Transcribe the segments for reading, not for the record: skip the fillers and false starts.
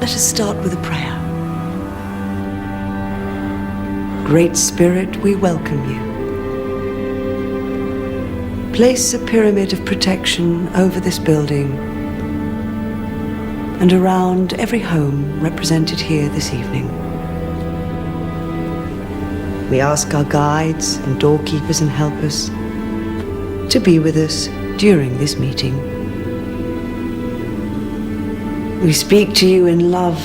Let us start with a prayer. Great Spirit, we welcome you. Place a pyramid of protection over this building and around every home represented here this evening. We ask our guides and doorkeepers and helpers to be with us during this meeting. We speak to you in love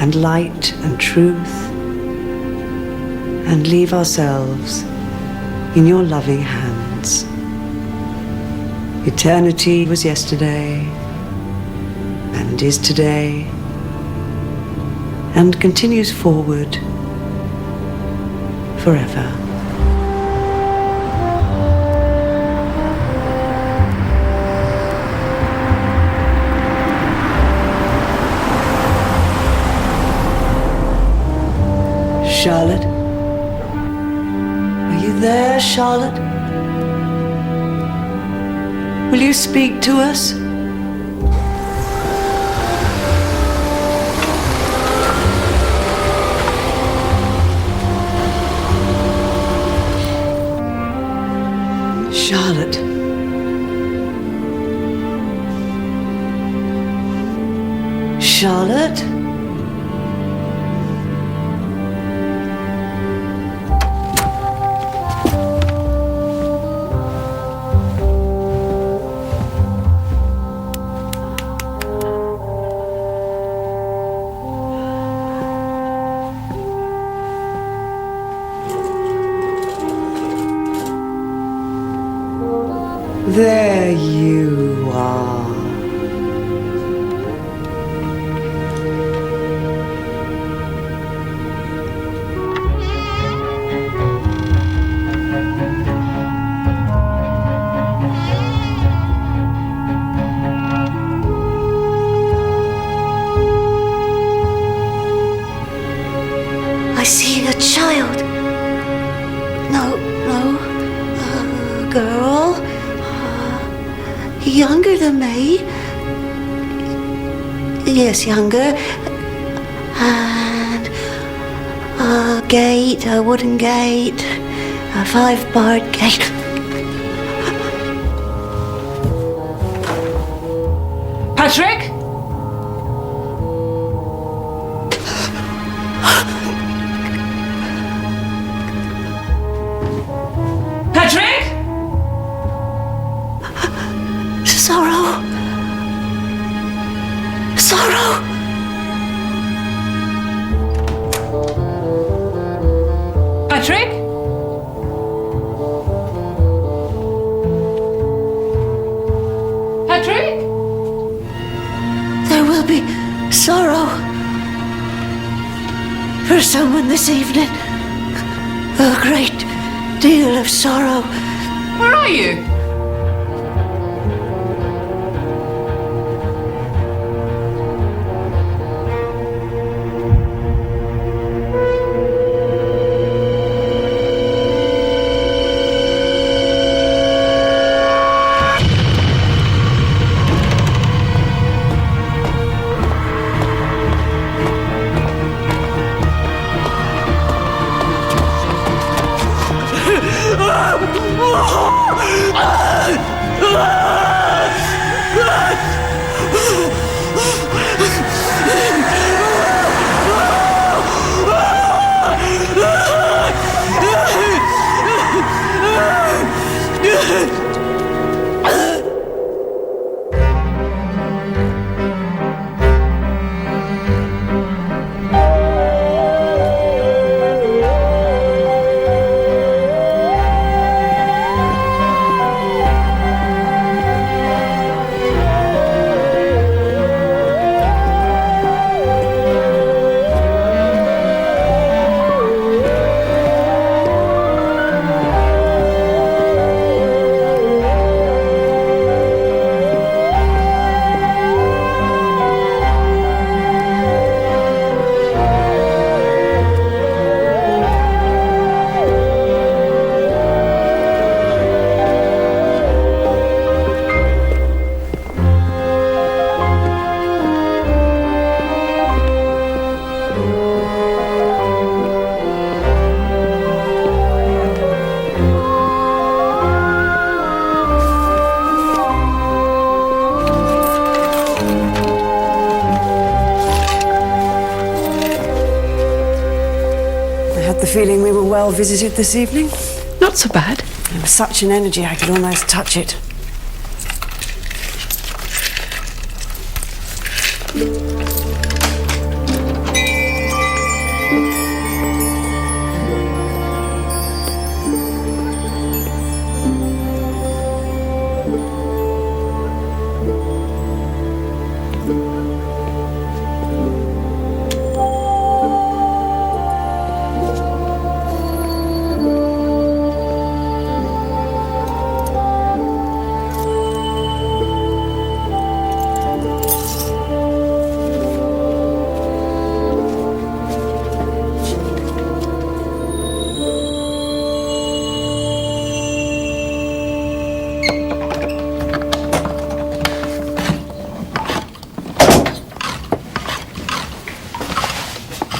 and light and truth, and leave ourselves in your loving hands. Eternity was yesterday, and is today, and continues forward forever. Charlotte? Are you there, Charlotte? Will you speak to us? Charlotte. Charlotte? There you are. I see a child. No, a girl. Younger than me. Yes, younger. And a gate, a wooden gate, a 5-barred gate. Patrick? Patrick? Sorrow. Patrick? Patrick? There will be sorrow for someone this evening. A great deal of sorrow. Where are you? feeling we were well visited this evening? Not so bad. There was such an energy I could almost touch it.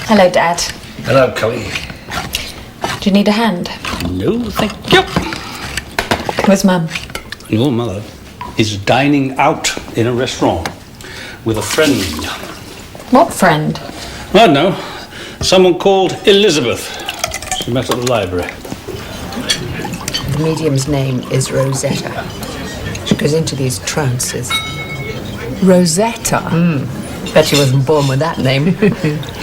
Hello, Dad. Hello, Chloe. Do you need a hand? No, thank you. Where's Mum? Your mother is dining out in a restaurant with a friend. What friend? I don't know. Someone called Elizabeth. She met at the library. The medium's name is Rosetta. She goes into these trances. Rosetta? Bet she wasn't born with that name.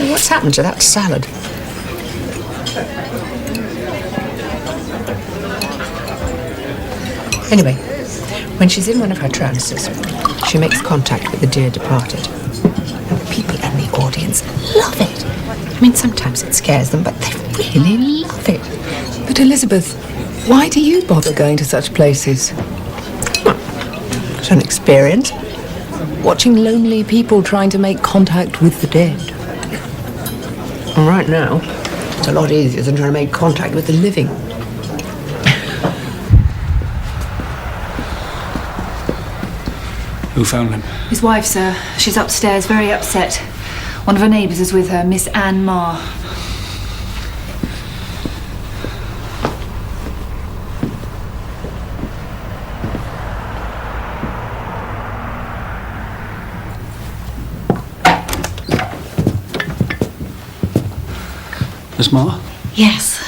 What's happened to that salad? Anyway, when she's in one of her trances, she makes contact with the dear departed. And the people in the audience love it. I mean, sometimes it scares them, but they really love it. But Elizabeth, why do you bother going to such places? It's an experience. Watching lonely people trying to make contact with the dead. And right now, it's a lot easier than trying to make contact with the living. Who found him? His wife, sir. She's upstairs, very upset. One of her neighbours is with her, Miss Anne Marr. Miss Marr? Yes.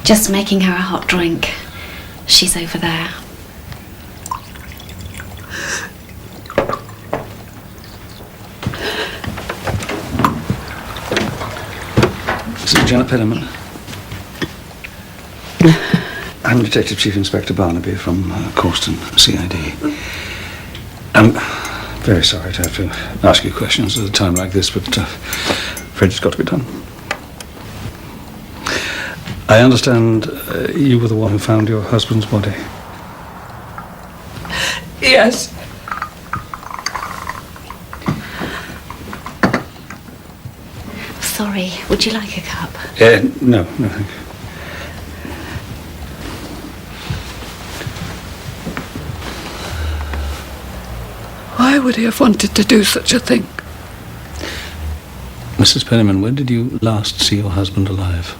Just making her a hot drink. She's over there. This is Janet Penniman. I'm Detective Chief Inspector Barnaby from Corston CID. I'm very sorry to have to ask you questions at a time like this, but afraid it's got to be done. I understand you were the one who found your husband's body. Yes. Sorry, would you like a cup? No, thank you. Why would he have wanted to do such a thing? Mrs. Penniman, when did you last see your husband alive?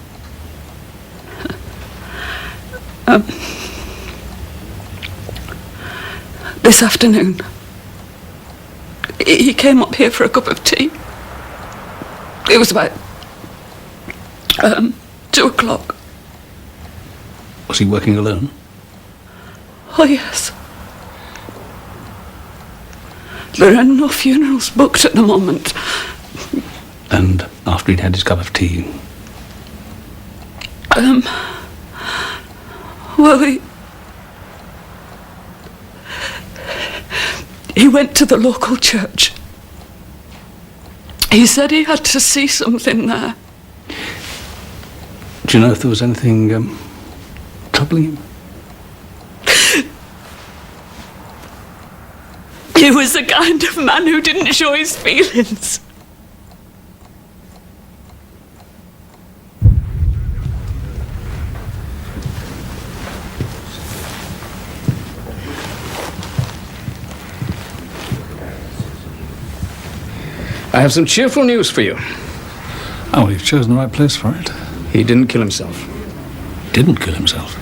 This afternoon. He came up here for a cup of tea. It was about 2 o'clock. Was he working alone? Oh, yes. There are no funerals booked at the moment. And after he'd had his cup of tea? Well, he went to the local church. He said he had to see something there. Do you know if there was anything troubling him? He was the kind of man who didn't show his feelings. I have some cheerful news for you. Oh, well, you've chosen the right place for it. He didn't kill himself. Didn't kill himself?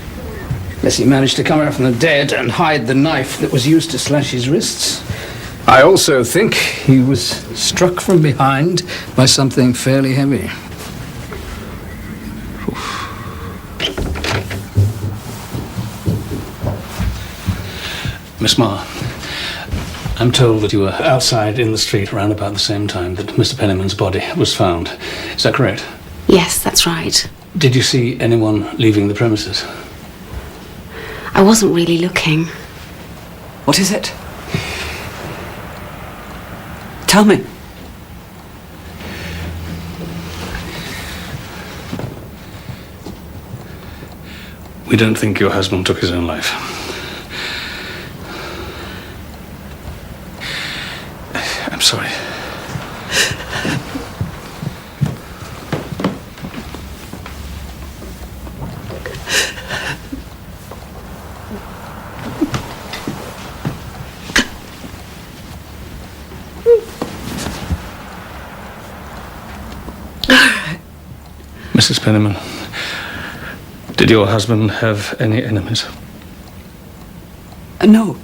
Yes, he managed to come out from the dead and hide the knife that was used to slash his wrists. I also think he was struck from behind by something fairly heavy. Miss Marr, I'm told that you were outside in the street around about the same time that Mr. Penniman's body was found. Is that correct? Yes, that's right. Did you see anyone leaving the premises? I wasn't really looking. What is it? Tell me. We don't think your husband took his own life. I'm sorry. Mrs. Penniman, did your husband have any enemies? No.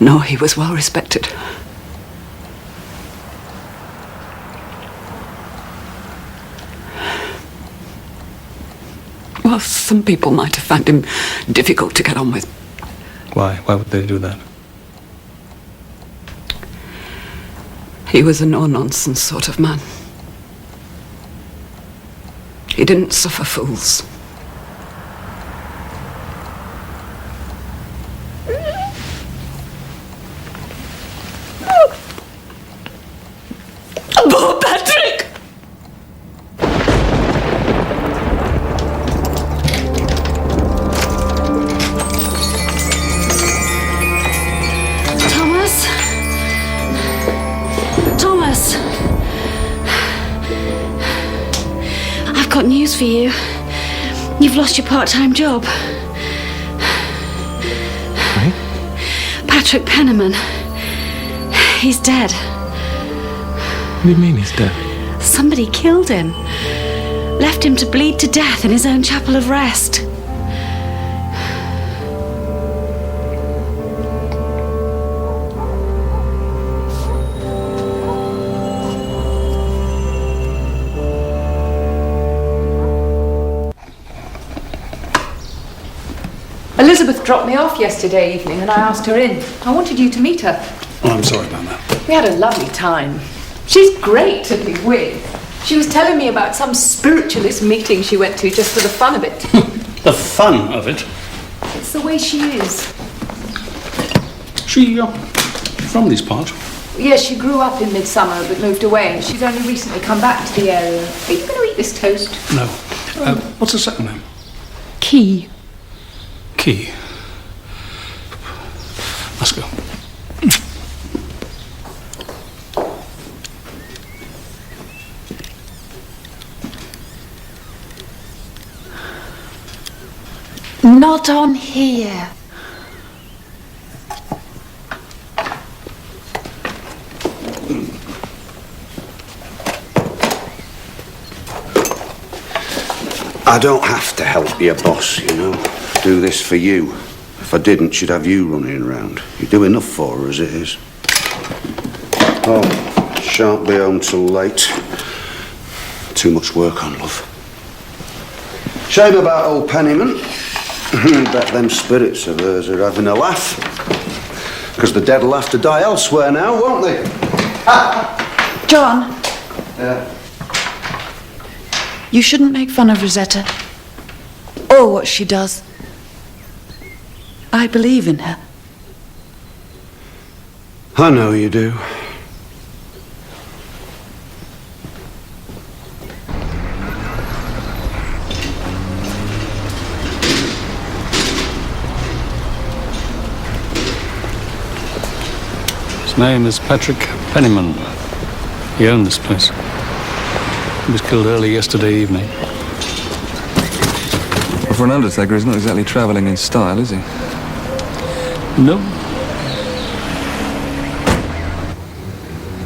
No, he was well respected. Well, some people might have found him difficult to get on with. Why? Why would they do that? He was a no-nonsense sort of man. He didn't suffer fools. Oh, Patrick! Thomas? Thomas? I've got news for you. You've lost your part-time job. Right? Patrick Penniman. He's dead. What do you mean he's dead? Somebody killed him. Left him to bleed to death in his own chapel of rest. Elizabeth dropped me off yesterday evening and I asked her in. I wanted you to meet her. Oh, I'm sorry about that. We had a lovely time. She's great to be with. She was telling me about some spiritualist meeting she went to just for the fun of it. The fun of it? It's the way she is. She, from these parts? Yes, she grew up in Midsomer but moved away and she's only recently come back to the area. Are you going to eat this toast? No. What's the second name? Key. Key. Let's go. Not on here. I don't have to help your boss, you know. Do this for you. If I didn't, she'd have you running around. You do enough for her as it is. Oh, shan't be home till late. Too much work on, love. Shame about old Penniman. Bet them spirits of hers are having a laugh. Because the dead will have to die elsewhere now, won't they? John, Yeah. you shouldn't make fun of Rosetta. Or what she does. I believe in her. I know you do. His name is Patrick Penniman. He owned this place. He was killed early yesterday evening. Well, for an undertaker, he's not exactly travelling in style, is he? No.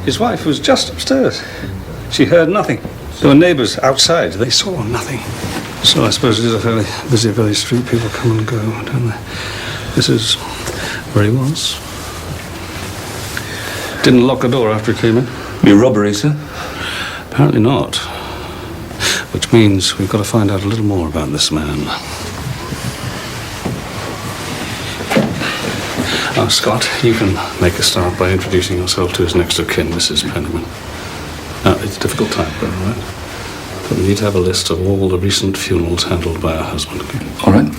His wife was just upstairs. She heard nothing. There were neighbours outside. They saw nothing. So I suppose it is a fairly busy village street. People come and go, don't they? This is where he was. Didn't lock the door after he came in. Be robbery, sir? Apparently not. which means we've got to find out a little more about this man. Now, Scott, you can make a start by introducing yourself to his next of kin, Mrs. Penniman. Now, it's a difficult time, brother, right? But we need to have a list of all the recent funerals handled by her husband. All right.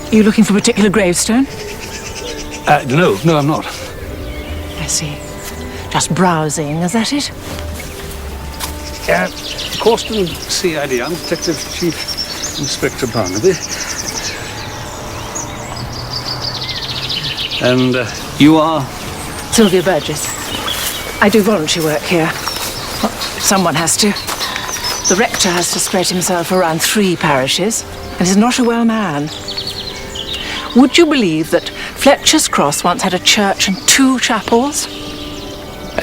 Are you looking for a particular gravestone? No, I'm not. I see. Just browsing, is that it? Causton CID, I'm Detective Chief Inspector Barnaby. And you are? Sylvia Burgess. I do voluntary work here. Well, someone has to. The rector has to spread himself around 3 parishes, and is not a well man. Would you believe that Fletcher's Cross once had a church and 2 chapels?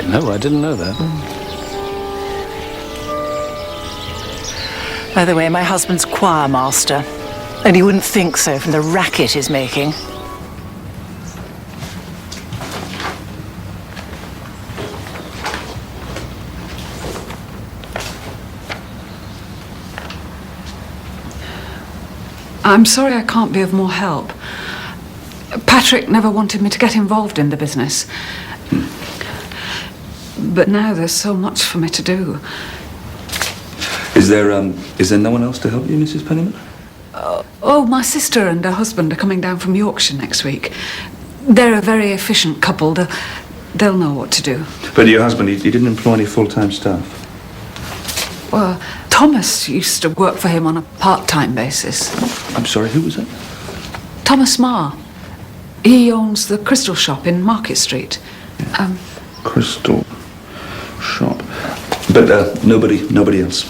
No, I didn't know that. By the way, my husband's choir master, and he wouldn't think so from the racket he's making. I'm sorry I can't be of more help. Patrick never wanted me to get involved in the business. But now there's so much for me to do. Is there no one else to help you, Mrs. Penniman? Oh, my sister and her husband are coming down from Yorkshire next week. They're a very efficient couple. They'll know what to do. But your husband, he didn't employ any full-time staff? Well, Thomas used to work for him on a part-time basis. I'm sorry, who was that? Thomas Marr. He owns the crystal shop in Market Street. Crystal shop. But nobody else?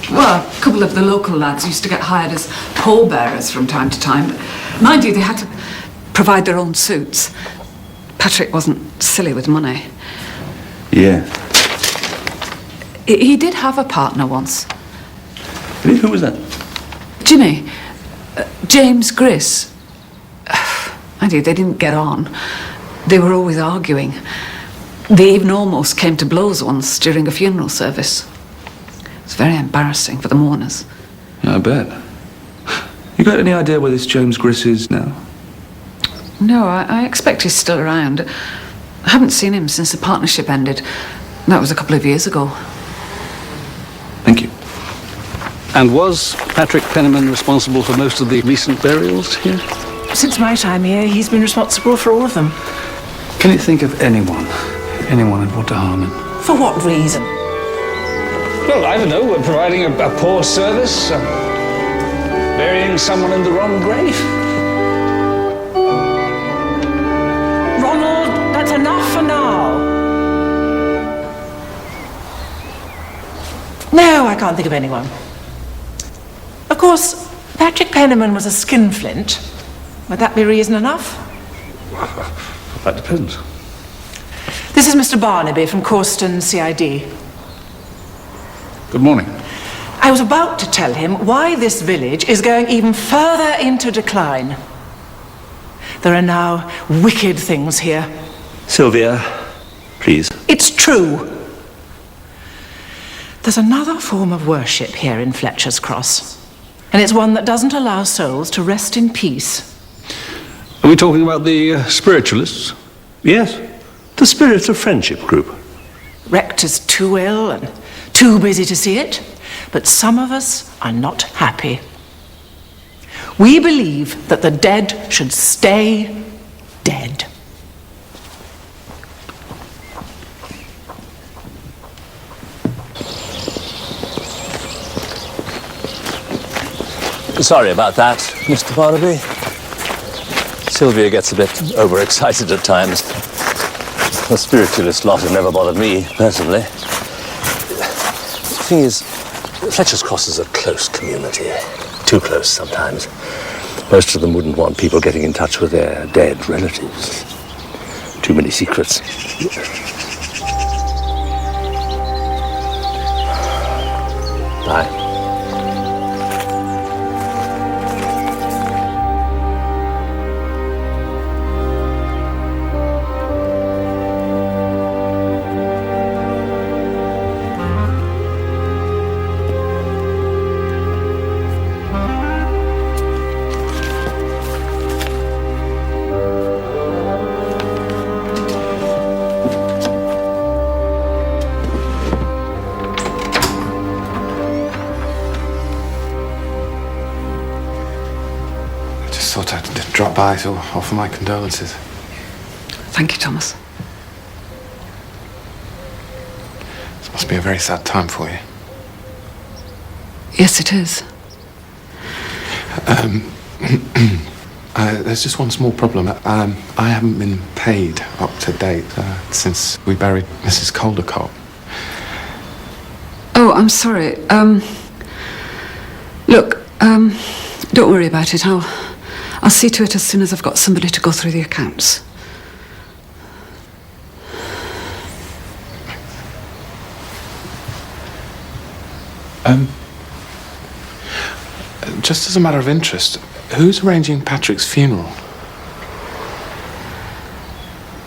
Well, a couple of the local lads used to get hired as pallbearers from time to time. But mind you, they had to provide their own suits. Patrick wasn't silly with money. Yeah. He did have a partner once. Really? Who was that? Jimmy. James Griss. Mind you, they didn't get on. They were always arguing. They even almost came to blows once during a funeral service. It was very embarrassing for the mourners. Yeah, I bet. You got any idea where this James Griss is now? No, I expect he's still around. I haven't seen him since the partnership ended. That was a couple of years ago. Thank you. And was Patrick Penniman responsible for most of the recent burials here? Since my time here, he's been responsible for all of them. Can you think of anyone who'd want to harm him? For what reason? Well, I don't know. We're providing a poor service. Burying someone in the wrong grave. Ronald, that's enough for now. No, I can't think of anyone. Of course, Patrick Penniman was a skinflint. Would that be reason enough? That depends. This is Mr. Barnaby from Causton CID. Good morning. I was about to tell him why this village is going even further into decline. There are now wicked things here. Sylvia, please. It's true. There's another form of worship here in Fletcher's Cross, and it's one that doesn't allow souls to rest in peace. Are we talking about the spiritualists? Yes, the Spirits of Friendship group. Rector's too ill and too busy to see it, but some of us are not happy. We believe that the dead should stay dead. Sorry about that, Mr. Barnaby. Sylvia gets a bit overexcited at times. The spiritualist lot have never bothered me, personally. The thing is, Fletcher's Cross is a close community. Too close sometimes. Most of them wouldn't want people getting in touch with their dead relatives. Too many secrets. Bye. Thought I'd drop by to offer my condolences. Thank you, Thomas. This must be a very sad time for you. Yes, it is. There's just one small problem. I haven't been paid up to date since we buried Mrs. Caldecott. Oh, I'm sorry. Look, don't worry about it. I'll see to it as soon as I've got somebody to go through the accounts. Just as a matter of interest, who's arranging Patrick's funeral?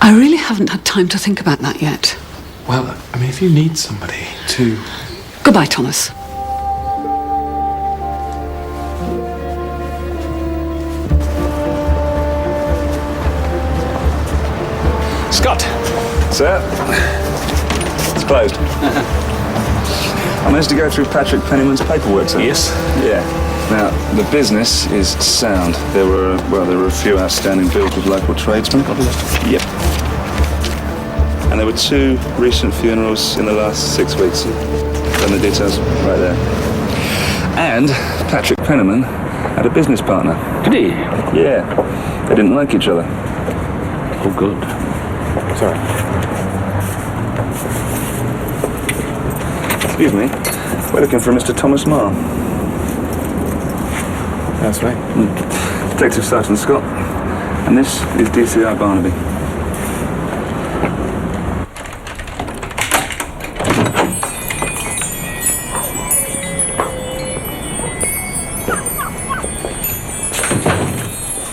I really haven't had time to think about that yet. Well, I mean, if you need somebody to... Goodbye, Thomas. Scott! Sir? It's closed. I managed to go through Patrick Pennyman's paperwork, sir. Yes? Yeah. Now, the business is sound. There were a few outstanding bills with local tradesmen. Yep. And there were 2 recent funerals in the last 6 weeks. And the details right there. And Patrick Penniman had a business partner. Did he? Yeah. They didn't like each other. Oh, good. Sorry. Excuse me. We're looking for Mr. Thomas Marr. That's right. Detective Sergeant Scott. And this is DCI Barnaby.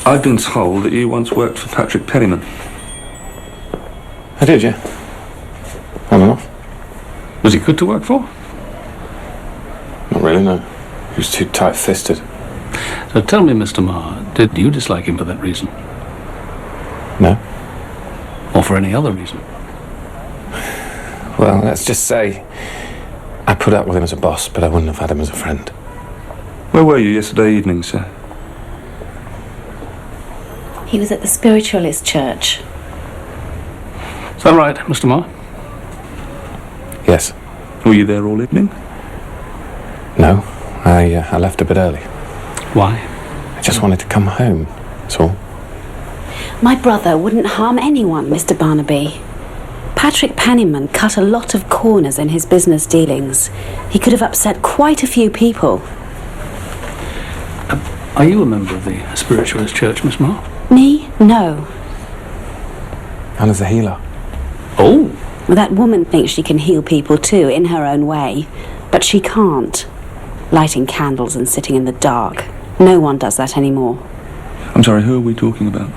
I've been told that you once worked for Patrick Penniman. I did, yeah. On and off. Was he good to work for? Not really, no. He was too tight-fisted. So tell me, Mr. Marr, did you dislike him for that reason? No. Or for any other reason? Well, let's just say I put up with him as a boss, but I wouldn't have had him as a friend. Where were you yesterday evening, sir? He was at the Spiritualist church. Is that right, Mr. Marr? Yes. Were you there all evening? No. I left a bit early. Why? I just wanted to come home, that's all. My brother wouldn't harm anyone, Mr. Barnaby. Patrick Penniman cut a lot of corners in his business dealings. He could have upset quite a few people. Are you a member of the Spiritualist church, Miss Marr? Me? No. Anna's a healer. Oh. Well, that woman thinks she can heal people too, in her own way. But she can't. Lighting candles and sitting in the dark. No one does that anymore. I'm sorry, who are we talking about?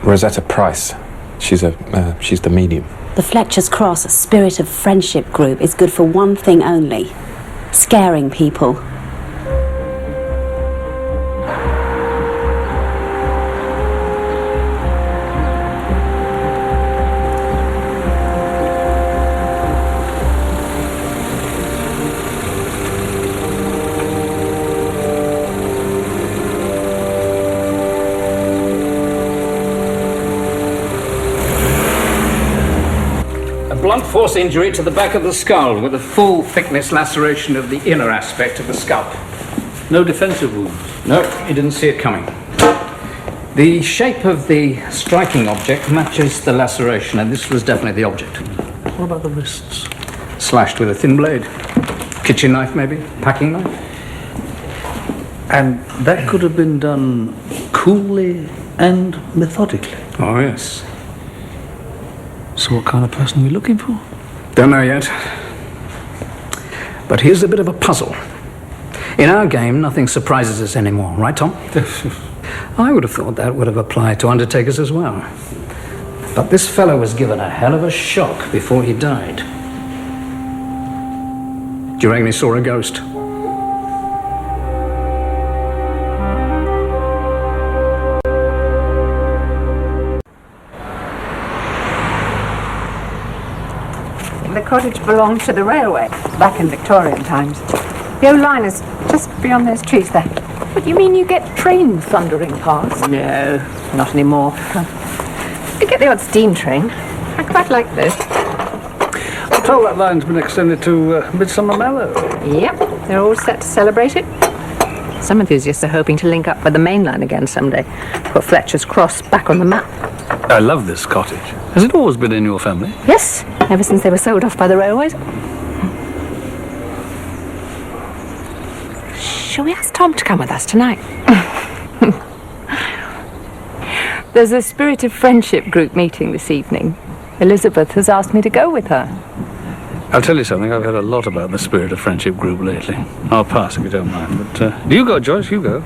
Rosetta Price. She's the medium. The Fletcher's Cross Spirit of Friendship group is good for one thing only. Scaring people. Blunt force injury to the back of the skull with a full thickness laceration of the inner aspect of the scalp. No defensive wounds? No, he didn't see it coming. The shape of the striking object matches the laceration, and this was definitely the object. What about the wrists? Slashed with a thin blade. kitchen knife, maybe? Packing knife? And that could have been done coolly and methodically. Oh, yes. So what kind of person are we looking for? Don't know yet. But here's a bit of a puzzle. In our game, nothing surprises us anymore, right, Tom? I would have thought that would have applied to undertakers as well. But this fellow was given a hell of a shock before he died. Do you reckon he saw a ghost? The cottage belonged to the railway back in Victorian times. The old line is just beyond those trees there. What do you mean you get trains thundering past? No, not anymore. You get the odd steam train. I quite like those. I'm told that line's been extended to Midsomer Murders. Yep, they're all set to celebrate it. Some enthusiasts are hoping to link up with the main line again someday. Put Fletcher's Cross back on the map. I love this cottage. Has it always been in your family? Yes, ever since they were sold off by the railways. Shall we ask Tom to come with us tonight? There's a Spirit of Friendship group meeting this evening. Elizabeth has asked me to go with her. I'll tell you something, I've heard a lot about the Spirit of Friendship group lately. I'll pass if you don't mind, but you go, Joyce, you go.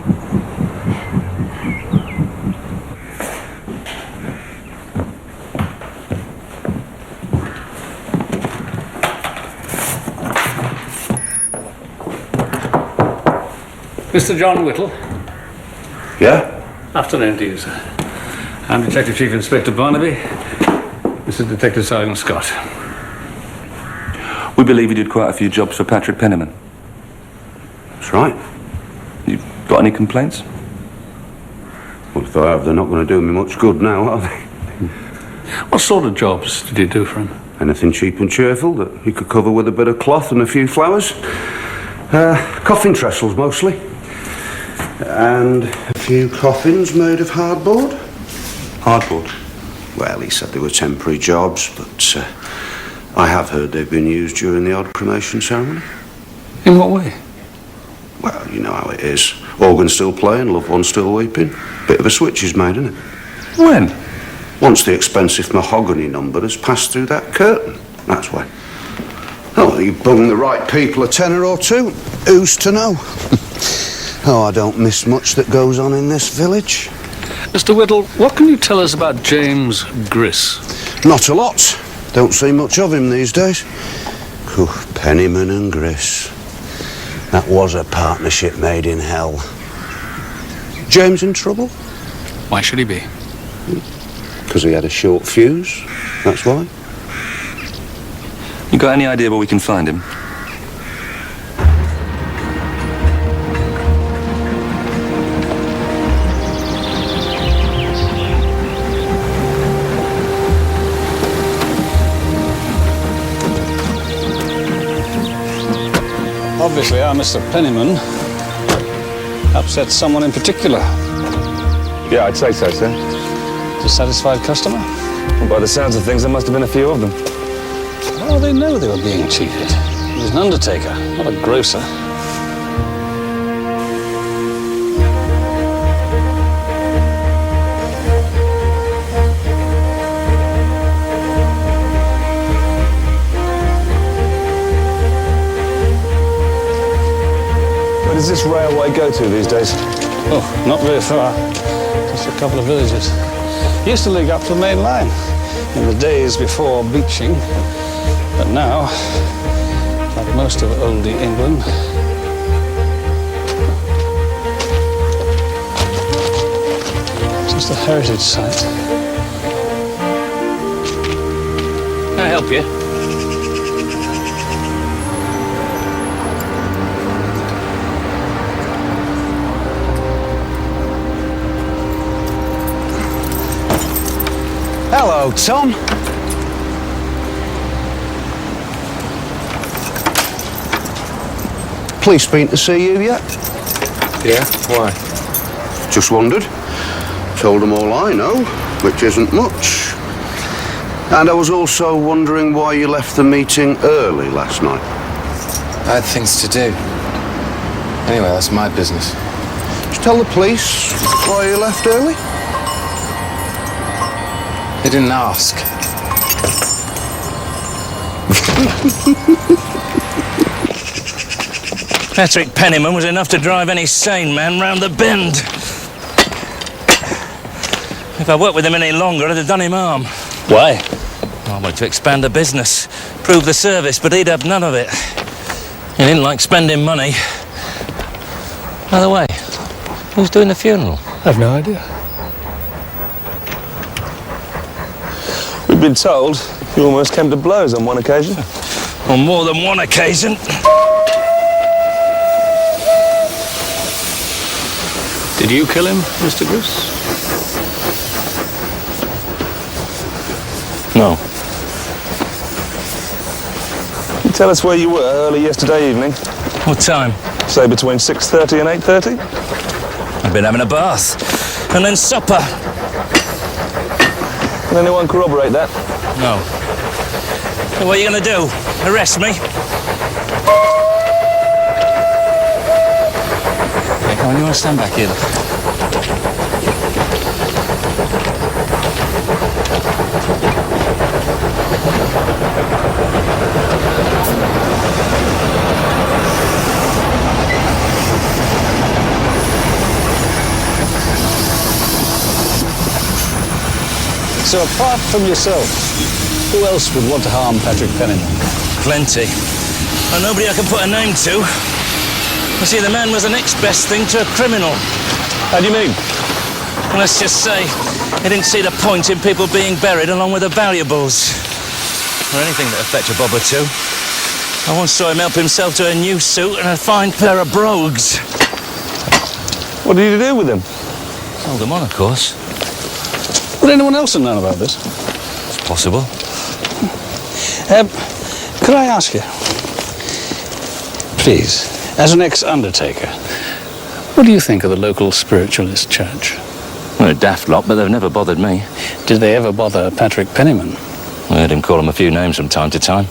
Mr. John Whittle. Yeah? Afternoon to you, sir. I'm Detective Chief Inspector Barnaby. This is Detective Sergeant Scott. We believe you did quite a few jobs for Patrick Penniman. That's right. You got any complaints? Well, if I have, they're not going to do me much good now, are they? What sort of jobs did you do for him? Anything cheap and cheerful that he could cover with a bit of cloth and a few flowers. Coffin trestles, mostly. And a few coffins made of hardboard. Hardboard? Well, he said they were temporary jobs, but I have heard they've been used during the odd cremation ceremony. In what way? Well, you know how it is. Organ still playing, loved one still weeping. Bit of a switch is made, isn't it? When? Once the expensive mahogany number has passed through that curtain. That's why. Oh, you bung the right people a tenner or two. Who's to know? Oh, I don't miss much that goes on in this village. Mr. Whittle, what can you tell us about James Griss? Not a lot. Don't see much of him these days. Penniman and Griss. That was a partnership made in hell. James in trouble? Why should he be? Because he had a short fuse, that's why. You got any idea where we can find him? Obviously, our Mr. Penniman upset someone in particular. Yeah, I'd say so, sir. Dissatisfied customer? Well, by the sounds of things, there must have been a few of them. Oh, they know they were being cheated. He was an undertaker, not a grocer. Where does this railway go to these days? Oh, not very far. Just a couple of villages. Used to link up to the main line in the days before beaching. But now, like most of oldie England, just a heritage site. Can I help you? Hello, Tom. Police been to see you yet? Yeah? Why? Just wondered. Told them all I know, which isn't much. And I was also wondering why you left the meeting early last night. I had things to do. Anyway, that's my business. Did you tell the police why you left early? They didn't ask. Patrick Penniman was enough to drive any sane man round the bend. If I worked with him any longer, I'd have done him harm. Why? I wanted to expand the business, prove the service, but he'd have none of it. He didn't like spending money. By the way, who's doing the funeral? I've no idea. We've been told you almost came to blows on one occasion. On more than one occasion. Did you kill him, Mr. Gris? No. Can you tell us where you were early yesterday evening? What time? Say between 6:30 and 8:30? I've been having a bath. And then supper. Can anyone corroborate that? No. So what are you going to do? Arrest me? Hey, come on, you want to stand back here? So apart from yourself, who else would want to harm Patrick Penniman? Plenty. And nobody I can put a name to. You see, the man was the next best thing to a criminal. How do you mean? Well, let's just say he didn't see the point in people being buried along with the valuables. Or anything that affected a bob or two. I once saw him help himself to a new suit and a fine pair of brogues. What did you do with them? Sold them on, of course. Would anyone else have known about this? It's possible. Could I ask you, please, as an ex-undertaker, what do you think of the local spiritualist church? Well, a daft lot, but they've never bothered me. Did they ever bother Patrick Penniman? I heard him call him a few names from time to time.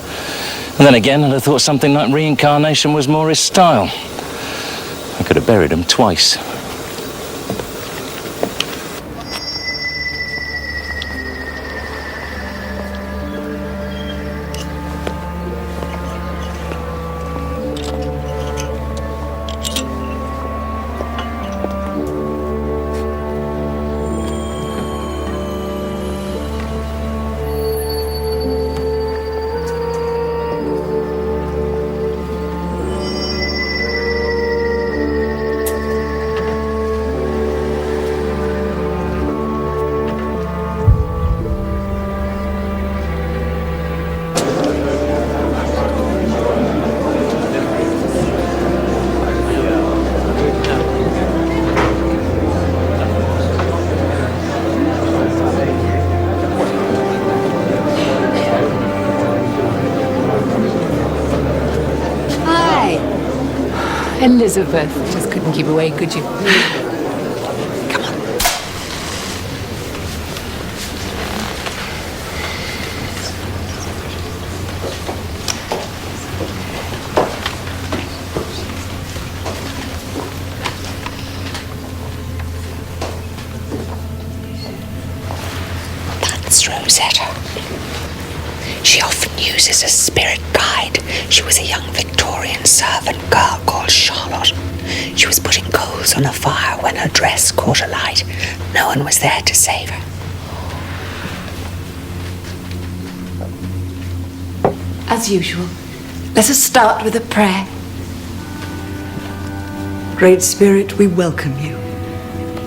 And then again, I'd have thought something like reincarnation was more his style. I could have buried him twice. Elizabeth. Just couldn't keep away, could you? Come on. That's Rosetta. She often uses a spirit guide. She was a young Victorian servant girl called Charlotte. She was putting coals on a fire when her dress caught alight. No one was there to save her. As usual, let us start with a prayer. Great Spirit, we welcome you.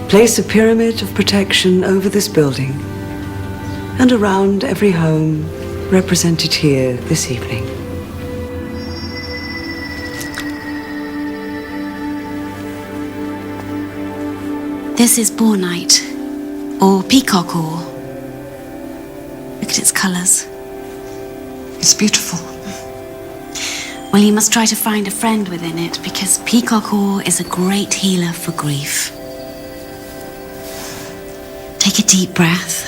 Place a pyramid of protection over this building and around every home represented here this evening. This is Bornite, or peacock ore. Look at its colours. It's beautiful. Well, you must try to find a friend within it, because peacock ore is a great healer for grief. Take a deep breath.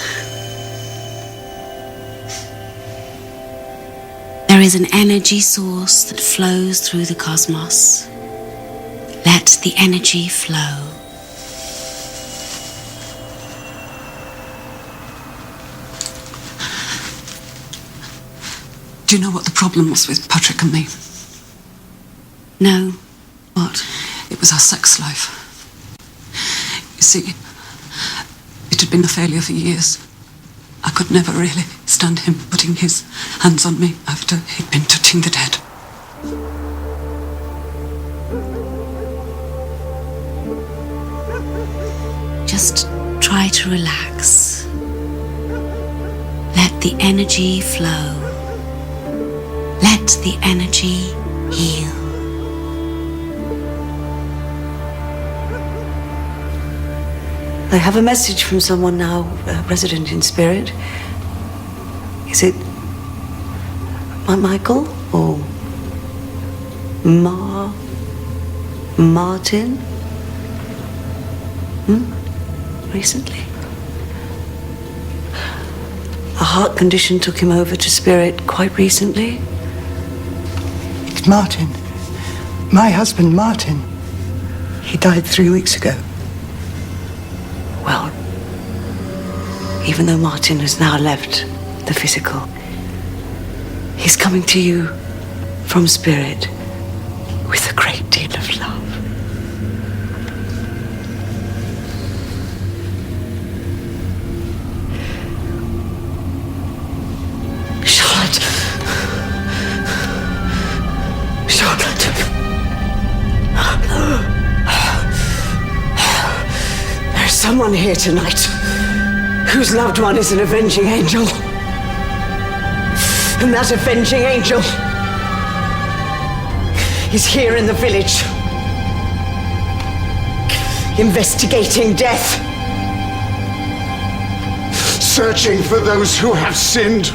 There There is an energy source that flows through the cosmos. Let the energy flow. Do you know what the problem was with Patrick and me? No. What? It was our sex life. You see, it had been a failure for years. I could never really stand him putting his hands on me after he'd been touching the dead. Just try to relax. Let the energy flow. Let the energy heal. I have a message from someone now, a resident in spirit. Is it Michael or Martin? Recently? A heart condition took him over to spirit quite recently. It's Martin. My husband, Martin. He died 3 weeks ago. Well, even though Martin has now left the physical, he's coming to you from spirit with a great deal of love. Charlotte. There's someone here tonight whose loved one is an avenging angel. And that avenging angel is here in the village, investigating death, searching for those who have sinned.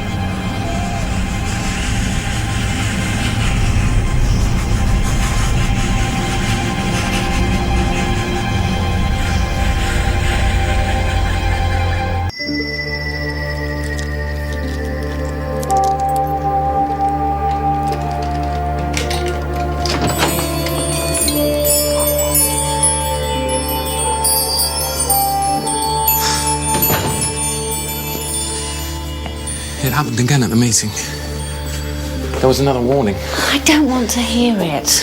It happened again at the meeting. There was another warning. I don't want to hear it.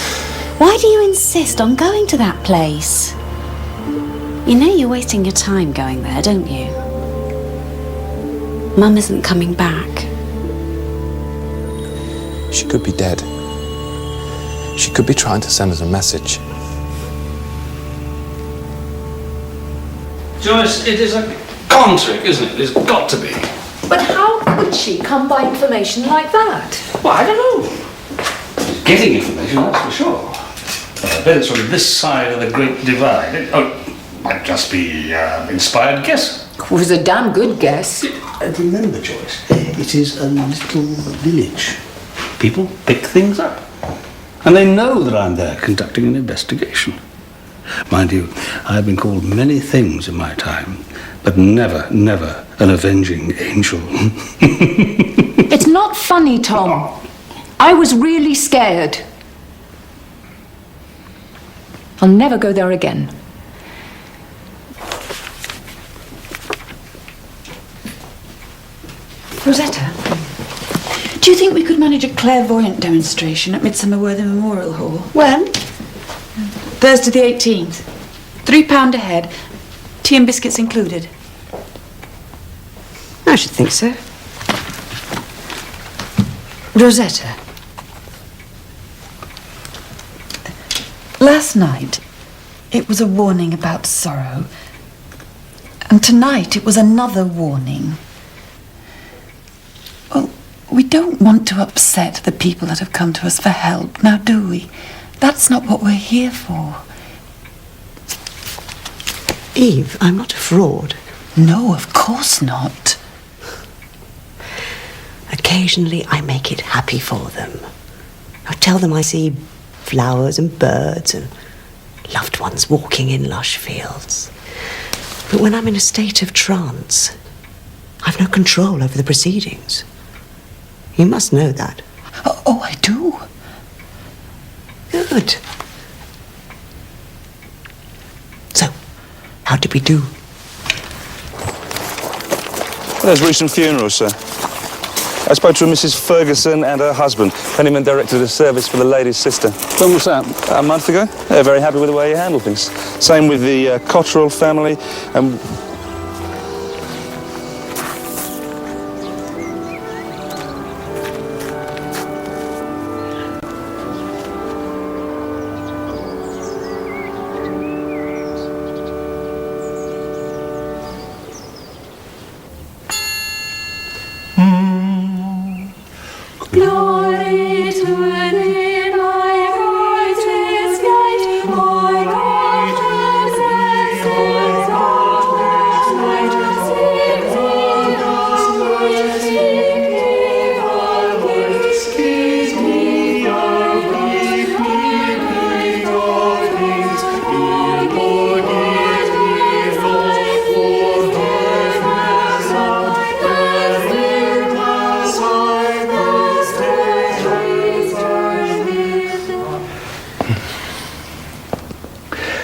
Why do you insist on going to that place? You know you're wasting your time going there, don't you? Mum isn't coming back. She could be dead. She could be trying to send us a message. Joyce, it is a con trick, isn't it? It's got to be. But how could she come by information like that? Well, I don't know. Getting information, that's for sure. I bet it's from this side of the Great Divide. Might just be inspired guess. It was a damn good guess. Remember, Joyce, it is a little village. People pick things up. And they know that I'm there conducting an investigation. Mind you, I've been called many things in my time, but never an avenging angel. It's not funny, Tom. I was really scared. I'll never go there again. Rosetta, do you think we could manage a clairvoyant demonstration at Midsomer Murders Memorial Hall? When? Thursday the 18th. £3 a head. Tea and biscuits included. I should think so. Rosetta. Last night, it was a warning about sorrow. And tonight, it was another warning. Well, we don't want to upset the people that have come to us for help, now do we? That's not what we're here for. Eve, I'm not a fraud. No, of course not. Occasionally I make it happy for them. I tell them I see flowers and birds and loved ones walking in lush fields. But when I'm in a state of trance, I've no control over the proceedings. You must know that. Oh, I do. Good. So, how did we do? There's recent funeral, sir. I spoke to a Mrs. Ferguson and her husband. Pennyman directed a service for the lady's sister. When was that? A month ago. They're very happy with the way you handle things. Same with the Cotterill family and... Glory to thee, my righteous light, my righteous light, seek thee,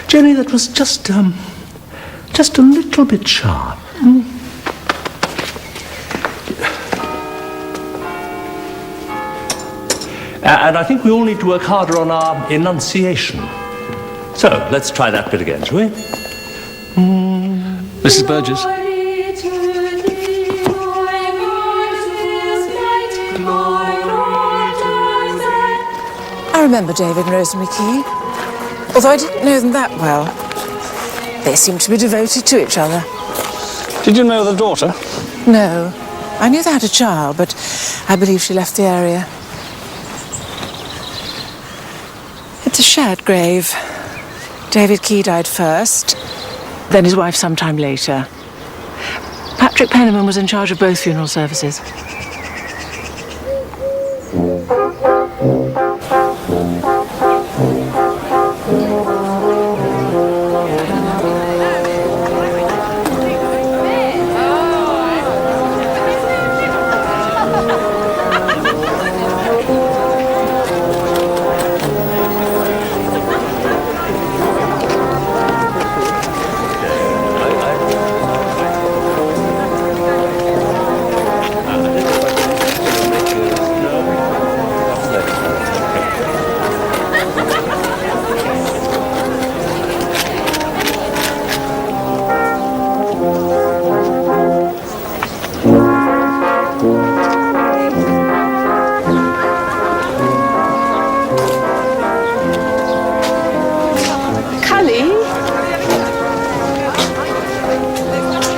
Jenny, that was just a little bit sharp. And I think we all need to work harder on our enunciation. So, let's try that bit again, shall we? Mrs. Burgess. I remember David and Rosemary Key, although I didn't know them that well. They seemed to be devoted to each other. Did you know the daughter? No. I knew they had a child, but I believe she left the area. It's a shared grave. David Key died first, then his wife sometime later. Patrick Penniman was in charge of both funeral services.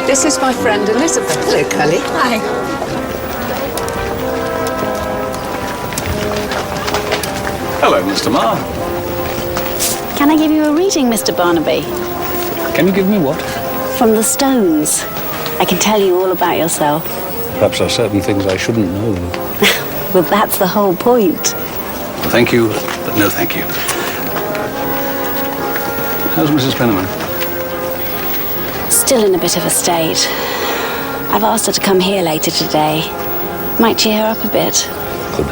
This is my friend Elizabeth. Hello, Cully. Hi. Hello, Mr. Marr. Can I give you a reading, Mr. Barnaby? Can you give me what? From the stones. I can tell you all about yourself. Perhaps there are certain things I shouldn't know. Well, that's the whole point. Thank you, but no thank you. How's Mrs. Penniman? Still in a bit of a state. I've asked her to come here later today. Might cheer her up a bit. Good.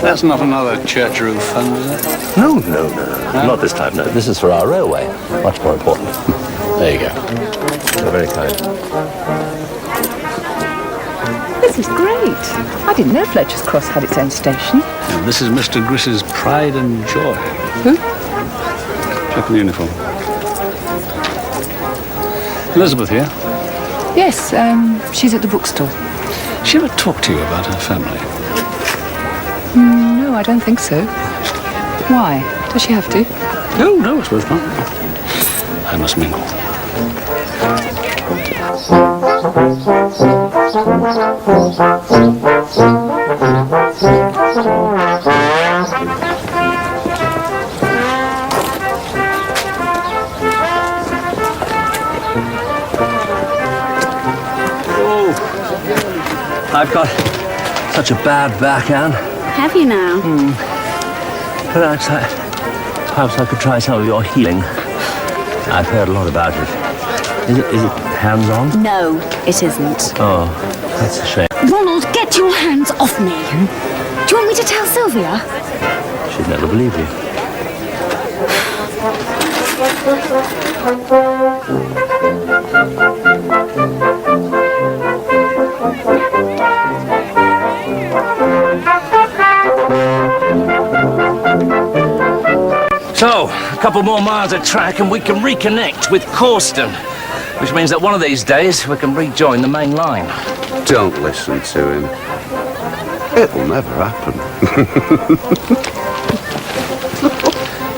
That's not another church roof fund, is it? No. Not this time, no. This is for our railway. Much more important. There you go. You're very kind. This is great. I didn't know Fletcher's Cross had its own station. And this is Mr. Griss's pride and joy. Who? Chap in the uniform. Elizabeth here. Yes, she's at the bookstore. She ever talk to you about her family? No, I don't think so. Why? Does she have to? No, I suppose not. I must mingle. Oh, I've got such a bad back, Anne. Have you now? Perhaps I could try some of your healing. I've heard a lot about it. Is it hands-on? No, it isn't. Oh, that's a shame. Ronald, get your hands off me. Do you want me to tell Sylvia? She'd never believe you. So, a couple more miles of track and we can reconnect with Corston. Which means that one of these days we can rejoin the main line. Don't listen to him. It'll never happen.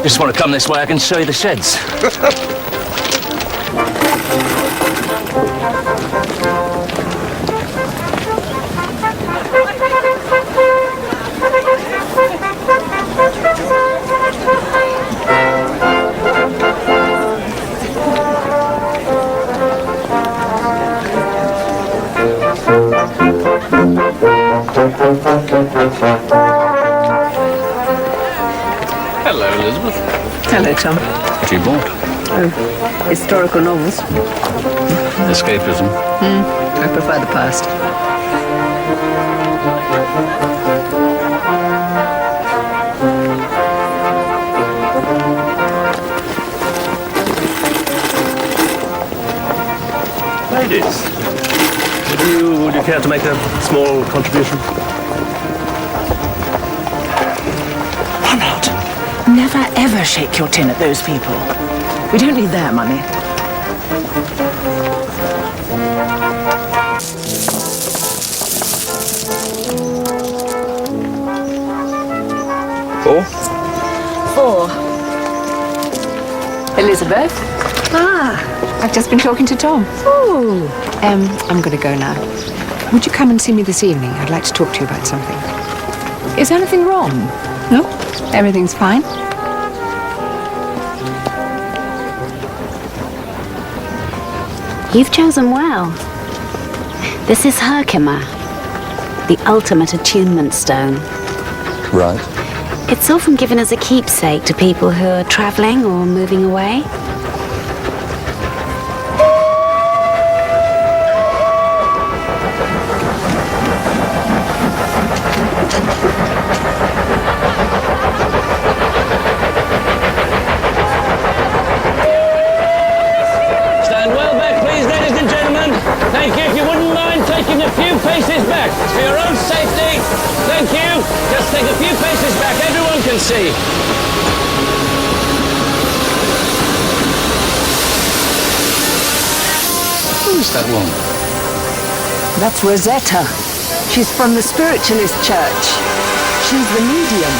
Just want to come this way, I can show you the sheds. Hello, Elizabeth. Hello, Tom. What you bought? Oh, historical novels. Escapism. I prefer the past. Ladies, would you care to make a small contribution? Ronald, never ever shake your tin at those people. We don't need their money. Four. Elizabeth? I've just been talking to Tom. Oh. I'm going to go now. Would you come and see me this evening? I'd like to talk to you about something. Is anything wrong? No, everything's fine. You've chosen well. This is Herkimer, the ultimate attunement stone. Right. It's often given as a keepsake to people who are travelling or moving away. Stand well back, please, ladies and gentlemen. Thank you. If you wouldn't mind taking a few paces back. It's for your own safety. Thank you. Just take a few paces back. Everyone can see. Who's that woman? That's Rosetta. She's from the Spiritualist church. She's the medium.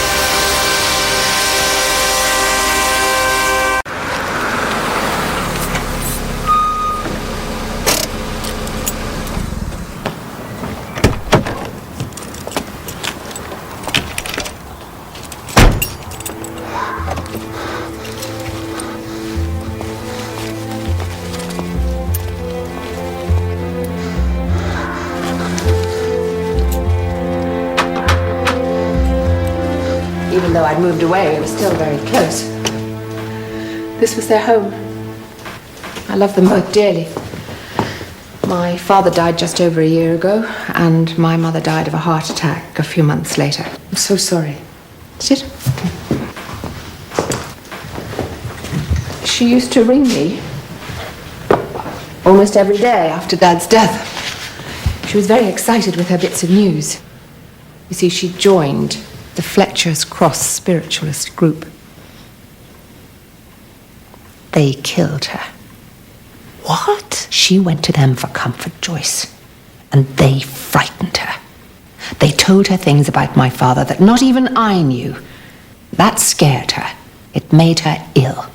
Even though I'd moved away, it was still very close. This was their home. I love them both dearly. My father died just over a year ago, and my mother died of a heart attack a few months later. I'm so sorry. Sit. She used to ring me almost every day after Dad's death. She was very excited with her bits of news. You see, she joined the Fletcher's Cross Spiritualist group. They killed her. What? She went to them for comfort, Joyce, and they frightened her. They told her things about my father that not even I knew. That scared her. It made her ill.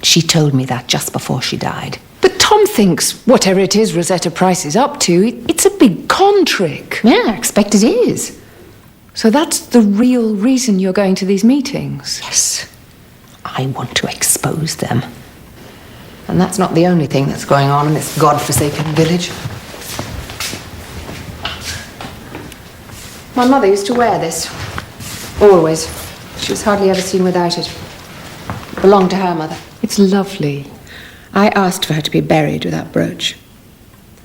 She told me that just before she died. But Tom thinks whatever it is Rosetta Price is up to, it's a big con trick. Yeah, I expect it is. So that's the real reason you're going to these meetings? Yes. I want to expose them. And that's not the only thing that's going on in this godforsaken village. My mother used to wear this. Always. She was hardly ever seen without it. It belonged to her mother. It's lovely. I asked for her to be buried with that brooch.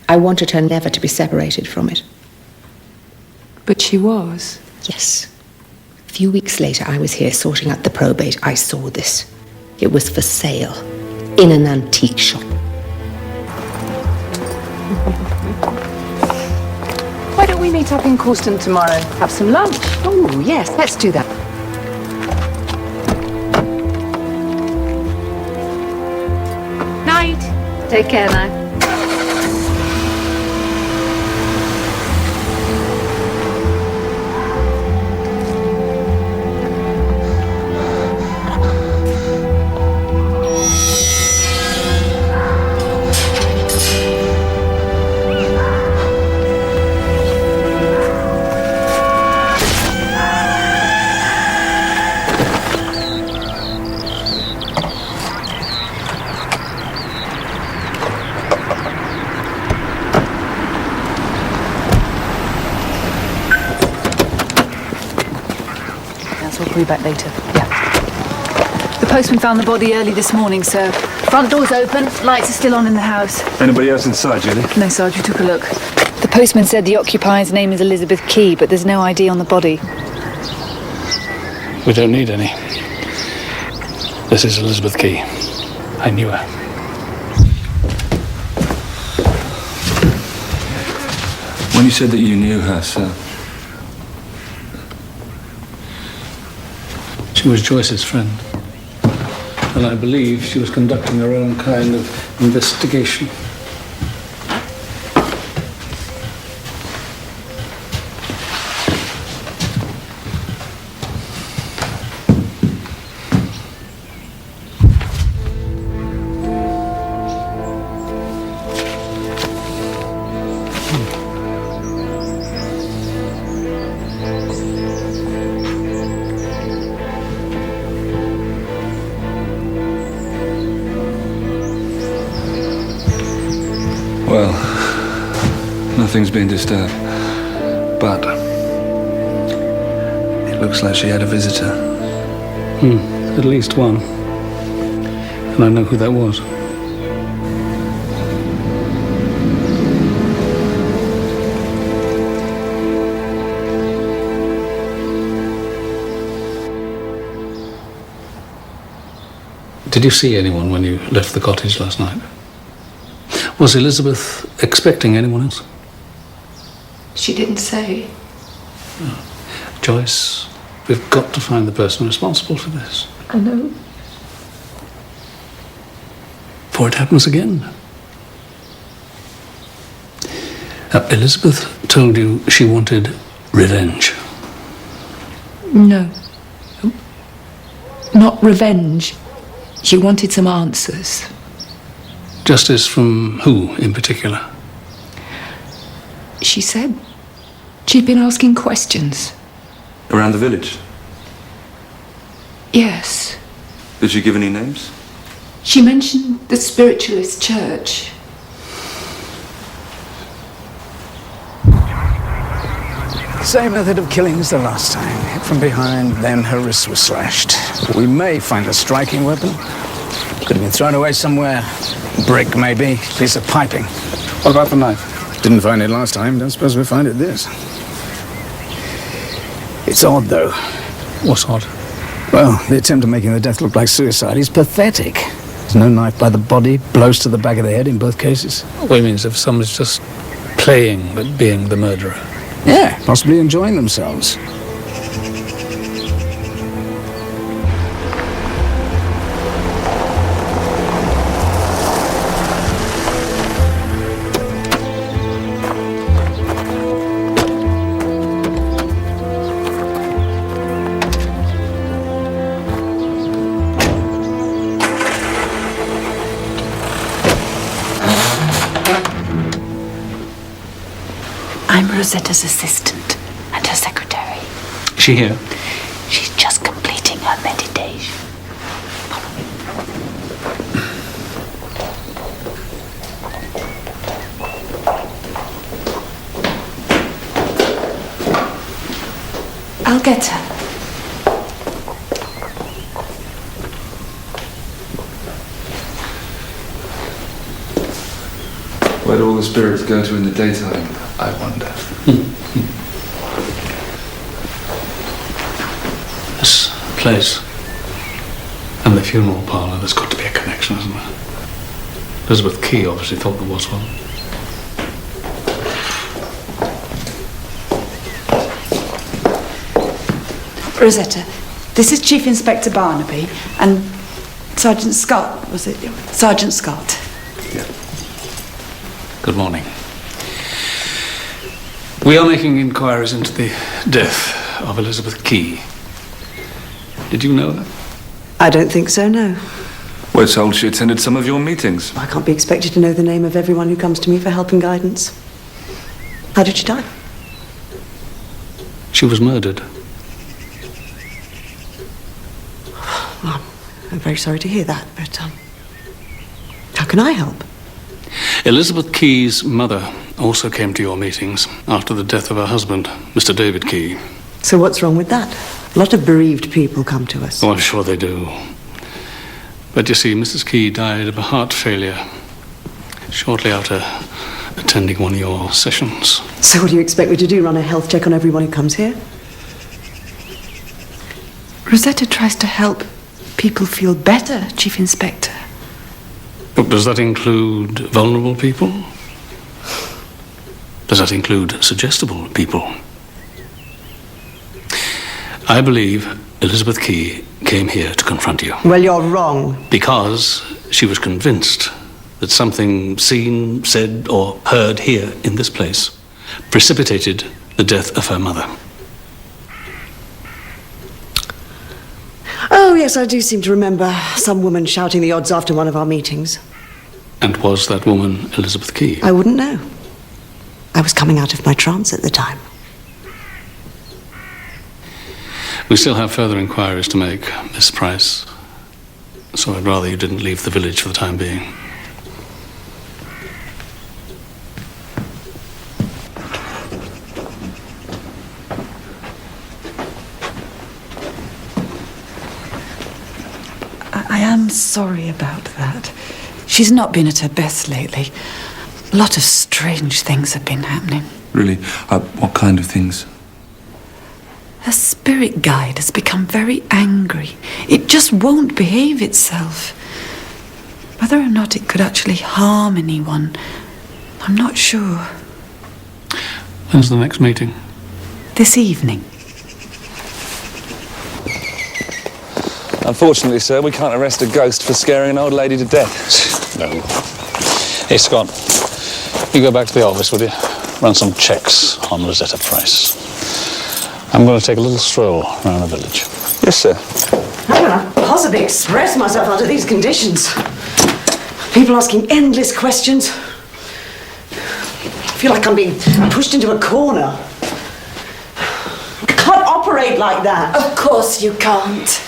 I wanted her never to be separated from it. But she was. Yes. A few weeks later, I was here sorting out the probate. I saw this. It was for sale in an antique shop. Why don't we meet up in Causton tomorrow? Have some lunch? Oh, yes, let's do that. Night. Take care now. We'll be back later. Yeah. The postman found the body early this morning, sir. Front door's open, lights are still on in the house. Anybody else inside, Julie? No, Sarge, we took a look. The postman said the occupier's name is Elizabeth Key, but there's no ID on the body. We don't need any. This is Elizabeth Key. I knew her. When you said that you knew her, sir, She was Joyce's friend. And I believe she was conducting her own kind of investigation. well, nothing's been disturbed. But it looks like she had a visitor. At least one. And I know who that was. Did you see anyone when you left the cottage last night? Was Elizabeth expecting anyone else? She didn't say. Joyce, we've got to find the person responsible for this. I know. Before it happens again. Elizabeth told you she wanted revenge. No. Not revenge. She wanted some answers. Justice from who in particular? She said she'd been asking questions. Around the village? Yes. Did she give any names? She mentioned the Spiritualist church. Same method of killing as the last time. Hit from behind, then her wrists were slashed. We may find a striking weapon. Could have been thrown away somewhere. Brick, maybe. Piece of piping. What about the knife? Didn't find it last time. Don't suppose we'll find it this. It's odd, though. What's odd? Well, the attempt at making the death look like suicide is pathetic. There's no knife by the body, blows to the back of the head in both cases. What it means if someone's just playing at being the murderer? Yeah, possibly enjoying themselves. I'm Rosetta's assistant and her secretary. Is she here? She's just completing her meditation. I'll get her. all the spirits go to in the daytime, I wonder. This place and the funeral parlour, there's got to be a connection, isn't there? Elizabeth Key obviously thought there was one. Rosetta, this is Chief Inspector Barnaby and Sergeant Scott, was it? Sergeant Scott. Yeah. Good morning. We are making inquiries into the death of Elizabeth Key. Did you know that? I don't think so, no. We're told she attended some of your meetings. I can't be expected to know the name of everyone who comes to me for help and guidance. How did she die? She was murdered. Well, I'm very sorry to hear that, but how can I help? Elizabeth Key's mother also came to your meetings after the death of her husband, Mr. David Key. So what's wrong with that? A lot of bereaved people come to us. Oh, I'm sure they do. But you see, Mrs. Key died of a heart failure shortly after attending one of your sessions. So what do you expect me to do, run a health check on everyone who comes here? Rosetta tries to help people feel better, Chief Inspector. Look, does that include vulnerable people? Does that include suggestible people? I believe Elizabeth Key came here to confront you. Well, you're wrong. Because she was convinced that something seen, said, or heard here in this place precipitated the death of her mother. Oh, yes, I do seem to remember some woman shouting the odds after one of our meetings. And was that woman Elizabeth Key? I wouldn't know. I was coming out of my trance at the time. We still have further inquiries to make, Miss Price. So I'd rather you didn't leave the village for the time being. I am sorry about that. She's not been at her best lately. A lot of strange things have been happening. Really? What kind of things? Her spirit guide has become very angry. It just won't behave itself. Whether or not it could actually harm anyone, I'm not sure. When's the next meeting? This evening. Unfortunately, sir, we can't arrest a ghost for scaring an old lady to death. No. Hey, Scott, you go back to the office, will you? Run some checks on Rosetta Price. I'm going to take a little stroll around the village. Yes, sir. How can I possibly express myself under these conditions? People asking endless questions. I feel like I'm being pushed into a corner. I can't operate like that. Of course you can't.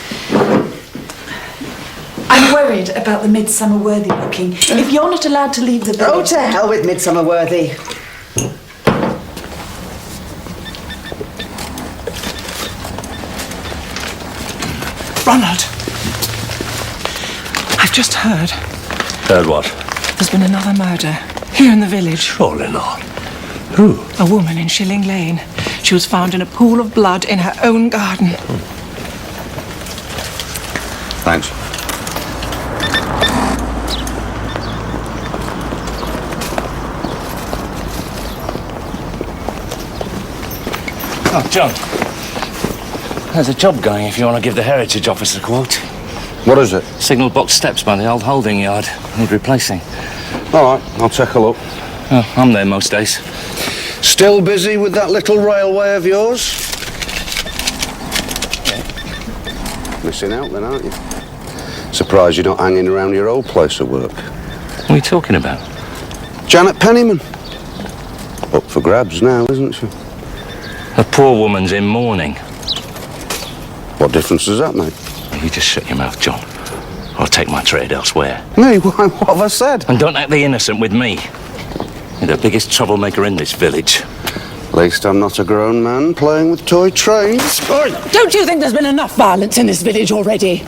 I'm worried about the Midsummer Worthy booking. If you're not allowed to leave the village... Oh, to hell with Midsummer Worthy. Ronald, I've just heard. Heard what? There's been another murder here in the village. Surely not. Who? A woman in Shilling Lane. She was found in a pool of blood in her own garden. Thanks. Oh, John. There's a job going if you want to give the Heritage Office a quote. What is it? Signal box steps by the old holding yard. Need replacing. All right, I'll take a look. Oh, I'm there most days. Still busy with that little railway of yours? Missing out then, aren't you? Surprised you're not hanging around your old place of work. What are you talking about? Janet Pennyman. Up for grabs now, isn't she? A poor woman's in mourning. What difference does that make? You just shut your mouth, John. I'll take my trade elsewhere. Me? What have I said? And don't act the innocent with me. You're the biggest troublemaker in this village. At least I'm not a grown man playing with toy trains. Don't you think there's been enough violence in this village already?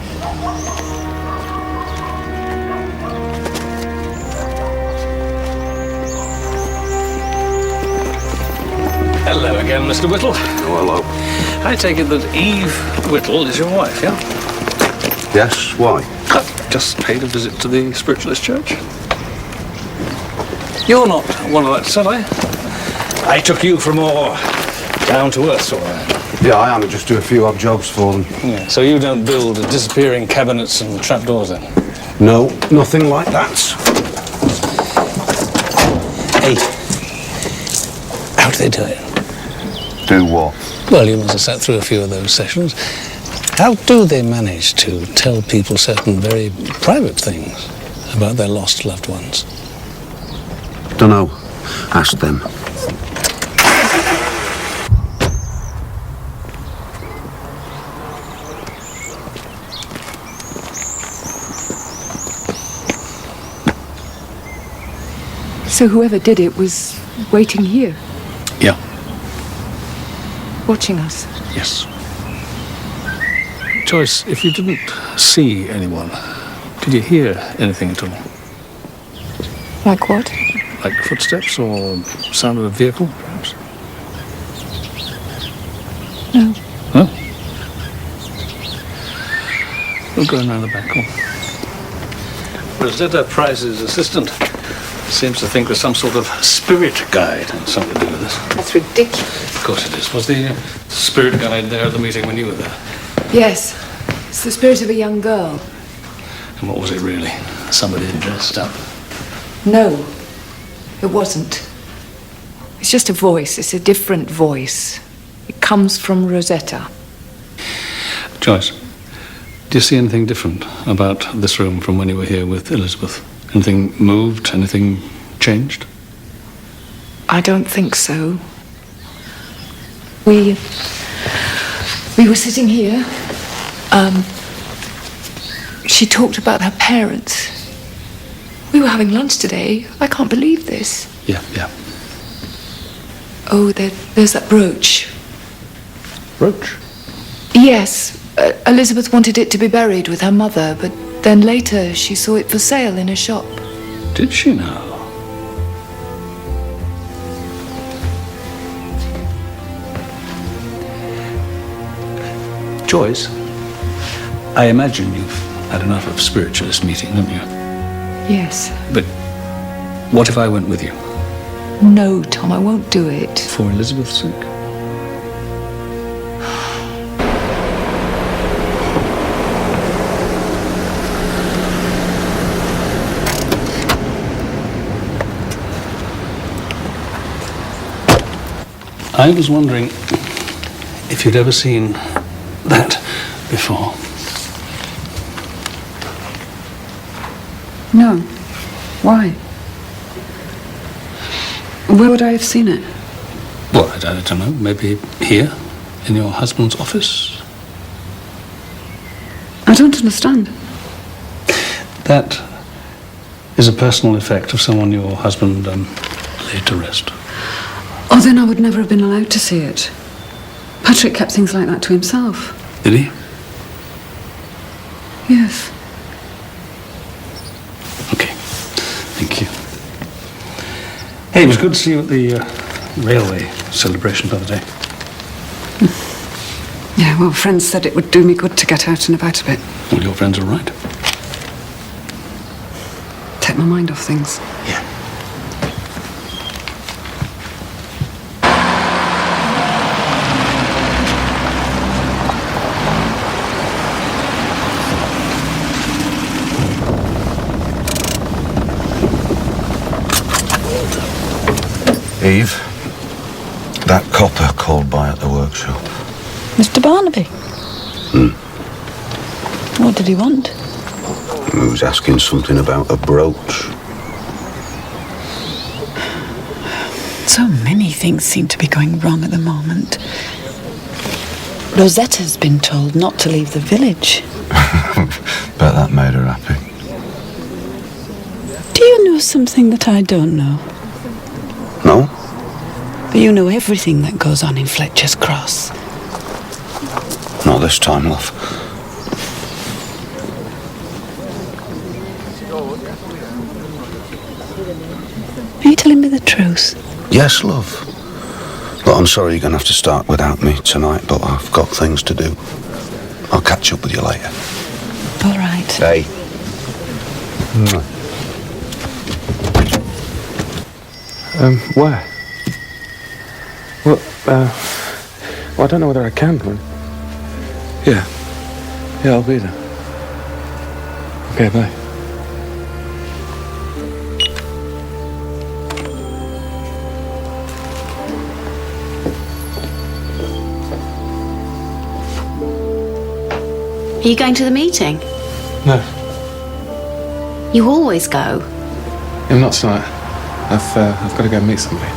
Mr. Whittle. Oh, hello. I take it that Eve Whittle is your wife, yeah? Yes, why? Just paid a visit to the Spiritualist church. You're not one of that set, are you? I took you for more down-to-earth sort of. Yeah, I am. I just do a few odd jobs for them. Yeah, so you don't build disappearing cabinets and trapdoors then? No, nothing like that. Hey, how do they do it? Do what? Well, you must have sat through a few of those sessions. How do they manage to tell people certain very private things about their lost loved ones? Dunno. Ask them. So whoever did it was waiting here, Yeah. watching us. Yes. Joyce, if you didn't see anyone, did you hear anything at all? Like what? Like footsteps or sound of a vehicle, perhaps? No. No? We'll go around the back hall. Rosetta Price's assistant seems to think there's some sort of spirit guide and something to do with this. That's ridiculous. Of course it is. Was the spirit guide there at the meeting when you were there? Yes. It's the spirit of a young girl. And what was it really? Somebody dressed up? No, it wasn't. It's just a voice. It's a different voice. It comes from Rosetta. Joyce, do you see anything different about this room from when you were here with Elizabeth? Anything moved? Anything changed? I don't think so. We were sitting here. She talked about her parents. We were having lunch today. I can't believe this. Yeah. Oh, there's that brooch. Brooch? Yes. Elizabeth wanted it to be buried with her mother, but then later she saw it for sale in a shop. Did she now? Joyce, I imagine you've had enough of spiritualist meeting, haven't you? Yes. But what if I went with you? No, Tom, I won't do it. For Elizabeth's sake? I was wondering if you'd ever seen that before. No. Why? Where would I have seen it? Well, I don't know. Maybe here, in your husband's office? I don't understand. That is a personal effect of someone your husband laid to rest. Oh, then I would never have been allowed to see it. Patrick kept things like that to himself. Did he? Yes. Okay. Thank you. Hey, it was good to see you at the railway celebration the other day. Yeah, well, friends said it would do me good to get out and about a bit. Well, your friends are right. Take my mind off things. Yeah. Eve, that copper called by at the workshop. Mr. Barnaby? What did he want? He was asking something about a brooch. So many things seem to be going wrong at the moment. Rosetta's been told not to leave the village. Bet that made her happy. Do you know something that I don't know? No? But you know everything that goes on in Fletcher's Cross. Not this time, love. Are you telling me the truth? Yes, love. But I'm sorry you're going to have to start without me tonight, but I've got things to do. I'll catch up with you later. All right. Hey. Where? Well, I don't know whether I can, but... Yeah, I'll be there. Okay, bye. Are you going to the meeting? No, You always go. I'm not tonight. I've got to go meet somebody.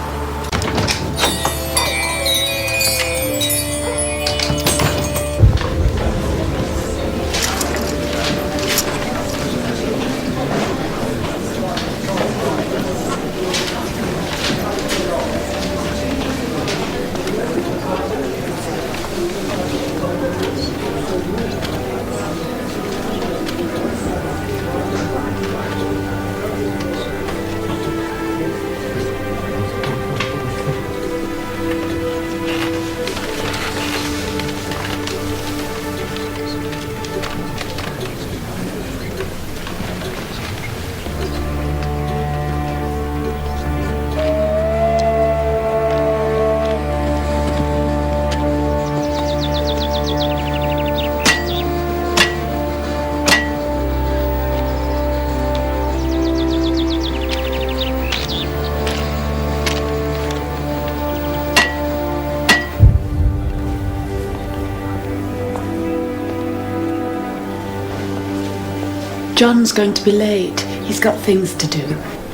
John's going to be late. He's got things to do.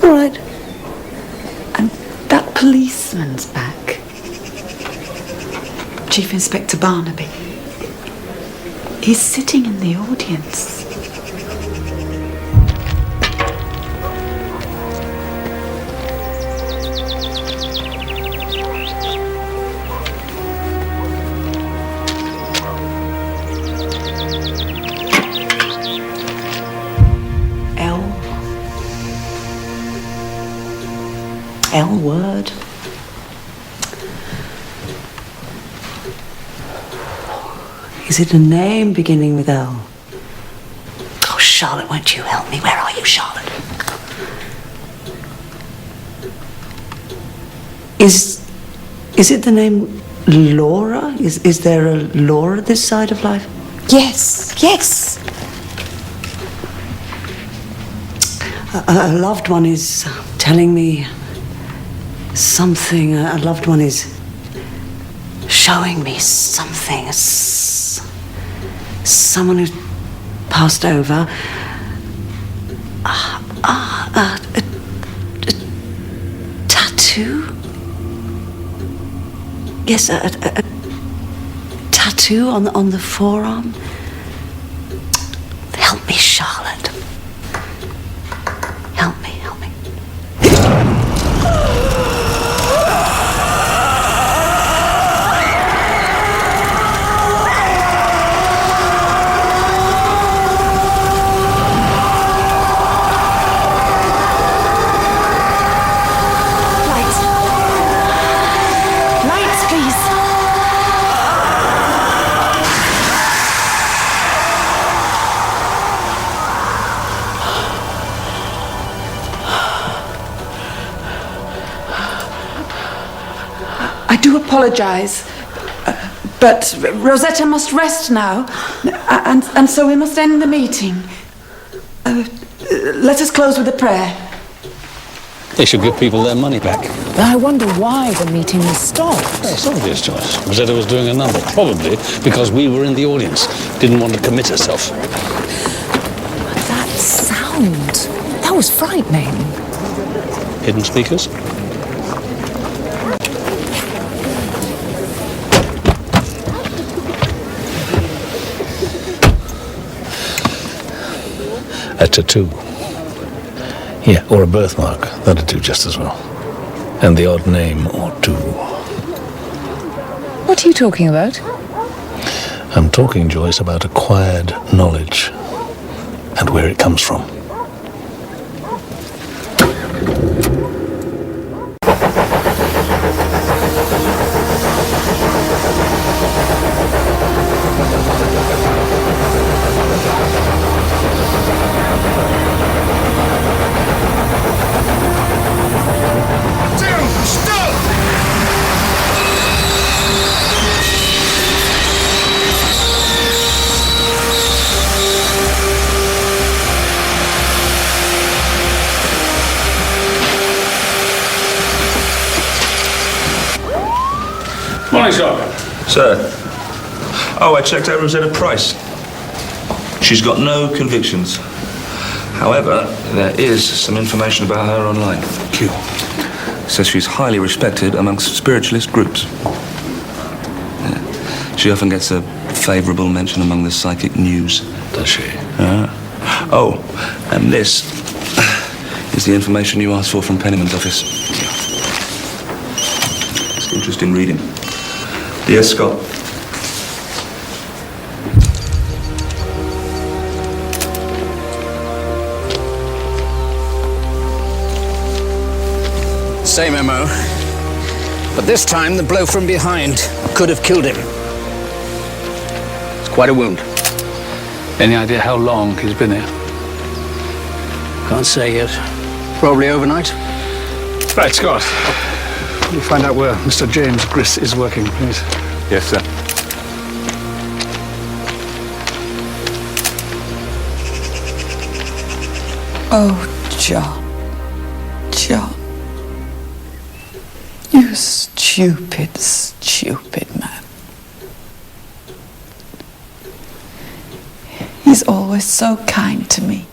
All right. And that policeman's back. Chief Inspector Barnaby. He's sitting in the audience. L word. Is it a name beginning with L? Oh, Charlotte, won't you help me? Where are you, Charlotte? Is it the name Laura? Is there a Laura this side of life? Yes, yes. A loved one is telling me something. A loved one is showing me something. Someone who's passed over. A tattoo? Yes, a tattoo on the forearm. Help me, Charlotte. Help me. I do apologise, but Rosetta must rest now, and so we must end the meeting. Let us close with a prayer. They should give people their money back. I wonder why the meeting was stopped. It's an obvious choice. Rosetta was doing a number, probably because we were in the audience. Didn't want to commit herself. But that sound, that was frightening. Hidden speakers? A tattoo. Yeah, or a birthmark. That'd do just as well. And the odd name or two. What are you talking about? I'm talking, Joyce, about acquired knowledge and where it comes from. Sir. Oh, I checked over Rosetta Price. She's got no convictions. However, there is some information about her online. Q. Says she's highly respected amongst spiritualist groups. Yeah. She often gets a favourable mention among the psychic news. Does she? Oh, and this is the information you asked for from Penniman's office. It's interesting reading. Dear Scott. Same MO. But this time, the blow from behind could have killed him. It's quite a wound. Any idea how long he's been here? Can't say yet. Probably overnight. Right, Scott. Can you find out where Mr. James Griss is working, please? Yes, sir. Oh, John. John. You stupid, stupid man. He's always so kind to me.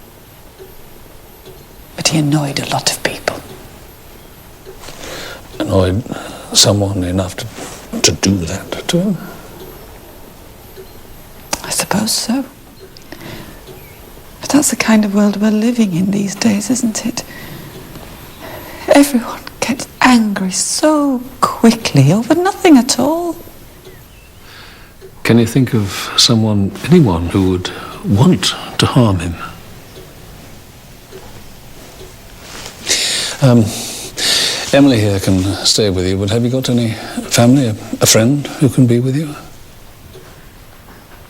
But he annoyed a lot of people. Annoyed someone enough to do that to him? I suppose so. But that's the kind of world we're living in these days, isn't it? Everyone gets angry so quickly over nothing at all. Can you think of anyone who would want to harm him? Emily here can stay with you, but have you got any family, a friend who can be with you?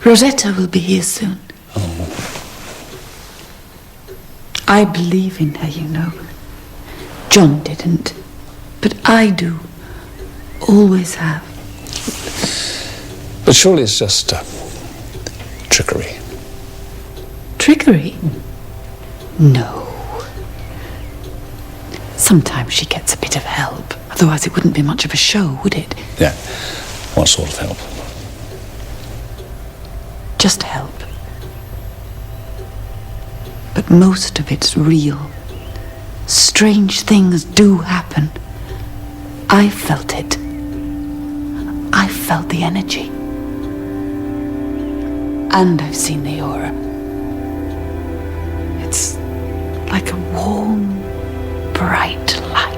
Rosetta will be here soon. I believe in her, you know. John didn't, but I do. Always have. But surely it's just trickery. Trickery? No. Sometimes she gets a bit of help. Otherwise it wouldn't be much of a show, would it? Yeah. What sort of help? Just help. But most of it's real. Strange things do happen. I felt it. I felt the energy. And I've seen the aura. It's like a warm, bright light.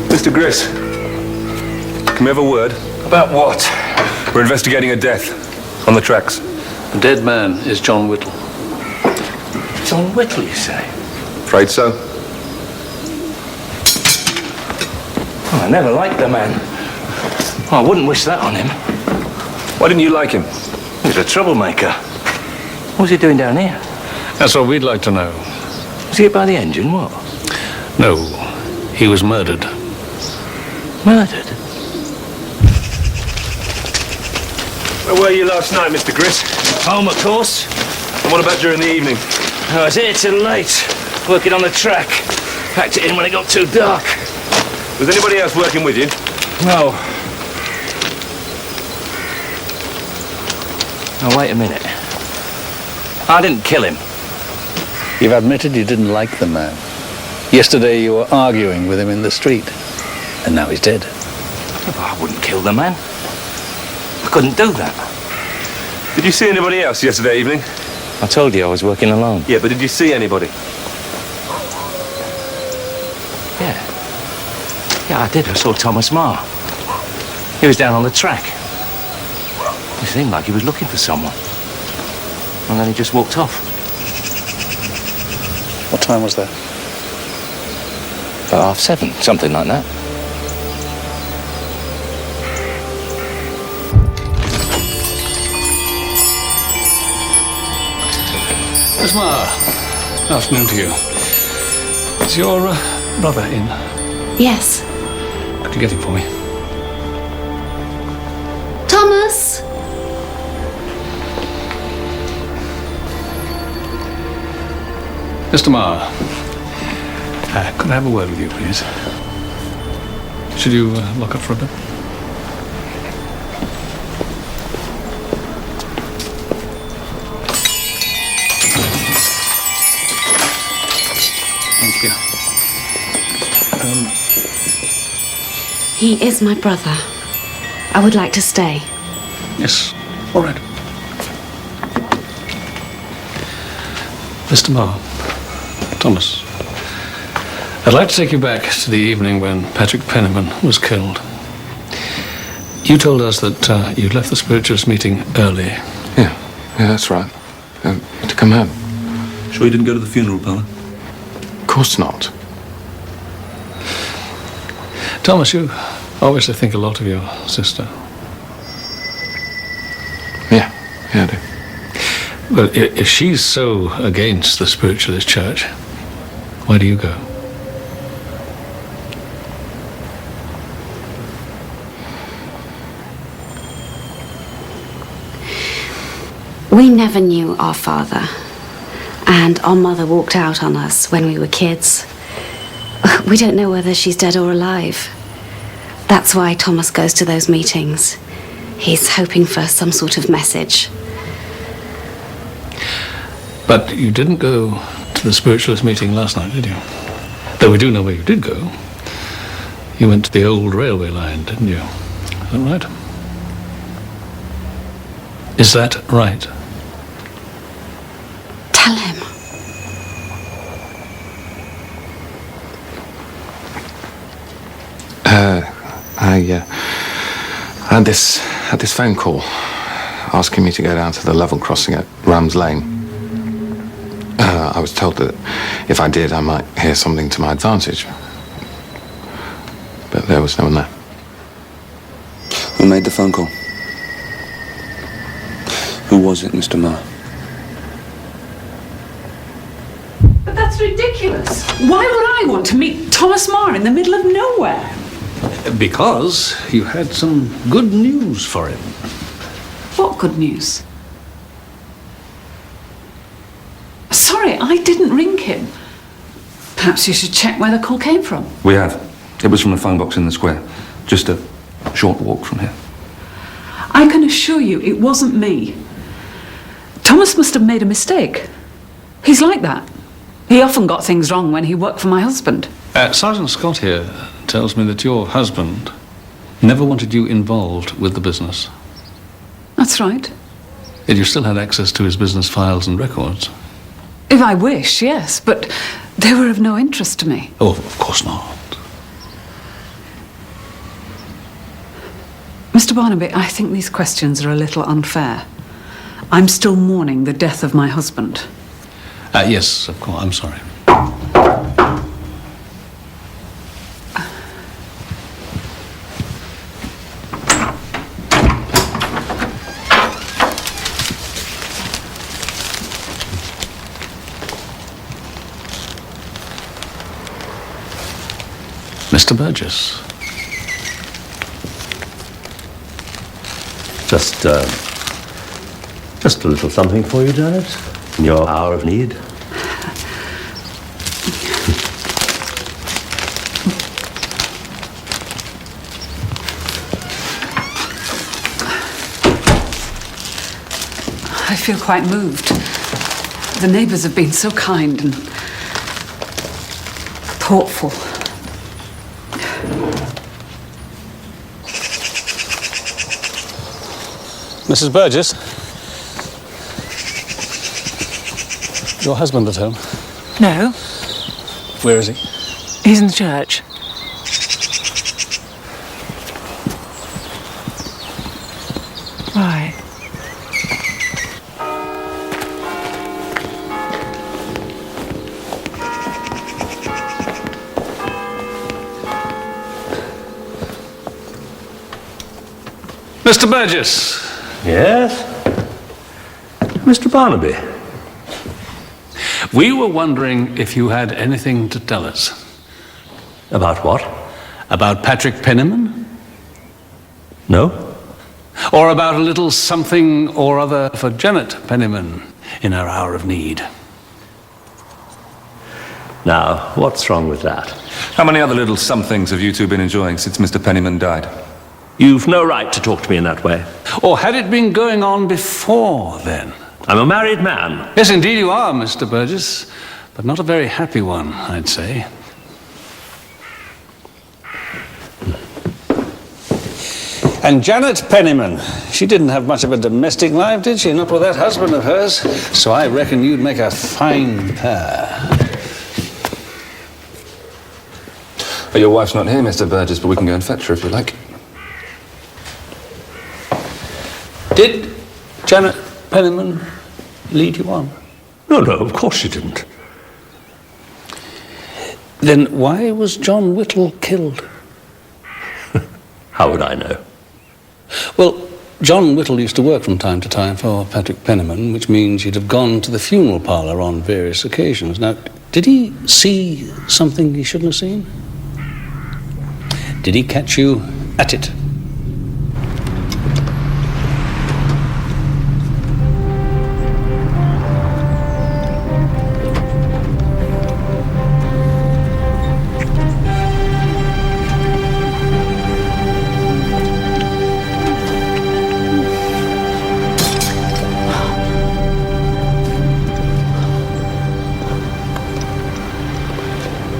Mr. Griss, can we have a word? About what? We're investigating a death on the tracks. The dead man is John Whittle. John Whittle, you say? Afraid so. Oh, I never liked the man. Oh, I wouldn't wish that on him. Why didn't you like him? He was a troublemaker. What was he doing down here? That's what we'd like to know. Was he hit by the engine, what? No, he was murdered. Murdered? Where were you last night, Mr. Griss? Home, of course. And what about during the evening? I was here till late, working on the track. Packed it in when it got too dark. Was anybody else working with you? No. Now, wait a minute. I didn't kill him. You've admitted you didn't like the man. Yesterday you were arguing with him in the street. And now he's dead. I wouldn't kill the man. I couldn't do that. Did you see anybody else yesterday evening? I told you I was working alone. Yeah, but did you see anybody? Yeah. Yeah, I did. I saw Thomas Marr. He was down on the track. He seemed like he was looking for someone. And then he just walked off. What time was that? About 7:30, something like that. Marr. Afternoon to you. Is your brother in? Yes. Could you get him for me? Thomas! Mr. Marr, could I have a word with you, please? Should you lock up for a bit? Thank you. He is my brother. I would like to stay. Yes, all right. Mr. Marr, Thomas, I'd like to take you back to the evening when Patrick Penniman was killed. You told us that you'd left the spiritualist meeting early. Yeah, that's right. To come home. Sure you didn't go to the funeral parlour? Of course not. Thomas, you obviously think a lot of your sister. Yeah, I do. Well, if she's so against the spiritualist church, why do you go? We never knew our father, and our mother walked out on us when we were kids. We don't know whether she's dead or alive. That's why Thomas goes to those meetings. He's hoping for some sort of message. But you didn't go to the spiritualist meeting last night, did you? Though we do know where you did go. You went to the old railway line, didn't you? Is that right? Is that right? Tell him. I had this phone call asking me to go down to the level crossing at Rams Lane. I was told that if I did, I might hear something to my advantage. But there was no one there. Who made the phone call? Who was it, Mr. Marr? But that's ridiculous. Why would I want to meet Thomas Marr in the middle of nowhere? Because you had some good news for him. What good news? Sorry, I didn't ring him. Perhaps you should check where the call came from. We have. It was from a phone box in the square. Just a short walk from here. I can assure you it wasn't me. Thomas must have made a mistake. He's like that. He often got things wrong when he worked for my husband. Sergeant Scott here tells me that your husband never wanted you involved with the business. That's right. Yet you still had access to his business files and records. If I wish, yes, but they were of no interest to me. Oh, of course not. Mr. Barnaby, I think these questions are a little unfair. I'm still mourning the death of my husband. Yes, of course, I'm sorry. Mr. Burgess. Just a little something for you, Janet, in your hour of need. I feel quite moved. The neighbours have been so kind and thoughtful. Mrs. Burgess? Your husband at home? No, Where is he? he's in the church. Why? Mr. Burgess. Yes? Mr. Barnaby. We were wondering if you had anything to tell us. About what? About Patrick Penniman? No? Or about a little something or other for Janet Penniman in her hour of need? Now, what's wrong with that? How many other little somethings have you two been enjoying since Mr. Penniman died? You've no right to talk to me in that way. Or had it been going on before then? I'm a married man. Yes, indeed you are, Mr. Burgess. But not a very happy one, I'd say. And Janet Penniman, she didn't have much of a domestic life, did she? Not with that husband of hers. So I reckon you'd make a fine pair. But your wife's not here, Mr. Burgess, but we can go and fetch her if you like. Did Janet Penniman lead you on? No, of course she didn't. Then why was John Whittle killed? How would I know? Well, John Whittle used to work from time to time for Patrick Penniman, which means he'd have gone to the funeral parlour on various occasions. Now, did he see something he shouldn't have seen? Did he catch you at it?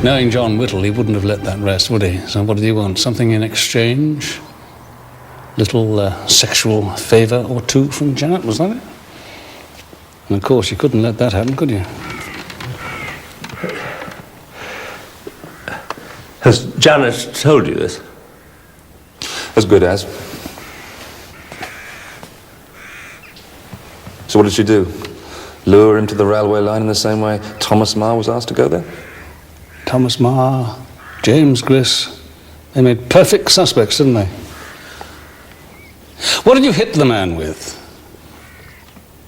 Knowing John Whittle, he wouldn't have let that rest, would he? So what did he want? Something in exchange? Little sexual favour or two from Janet, was that it? And of course, you couldn't let that happen, could you? Has Janet told you this? As good as. So what did she do? Lure him to the railway line in the same way Thomas Marr was asked to go there? Thomas Marr, James Griss, they made perfect suspects, didn't they? What did you hit the man with?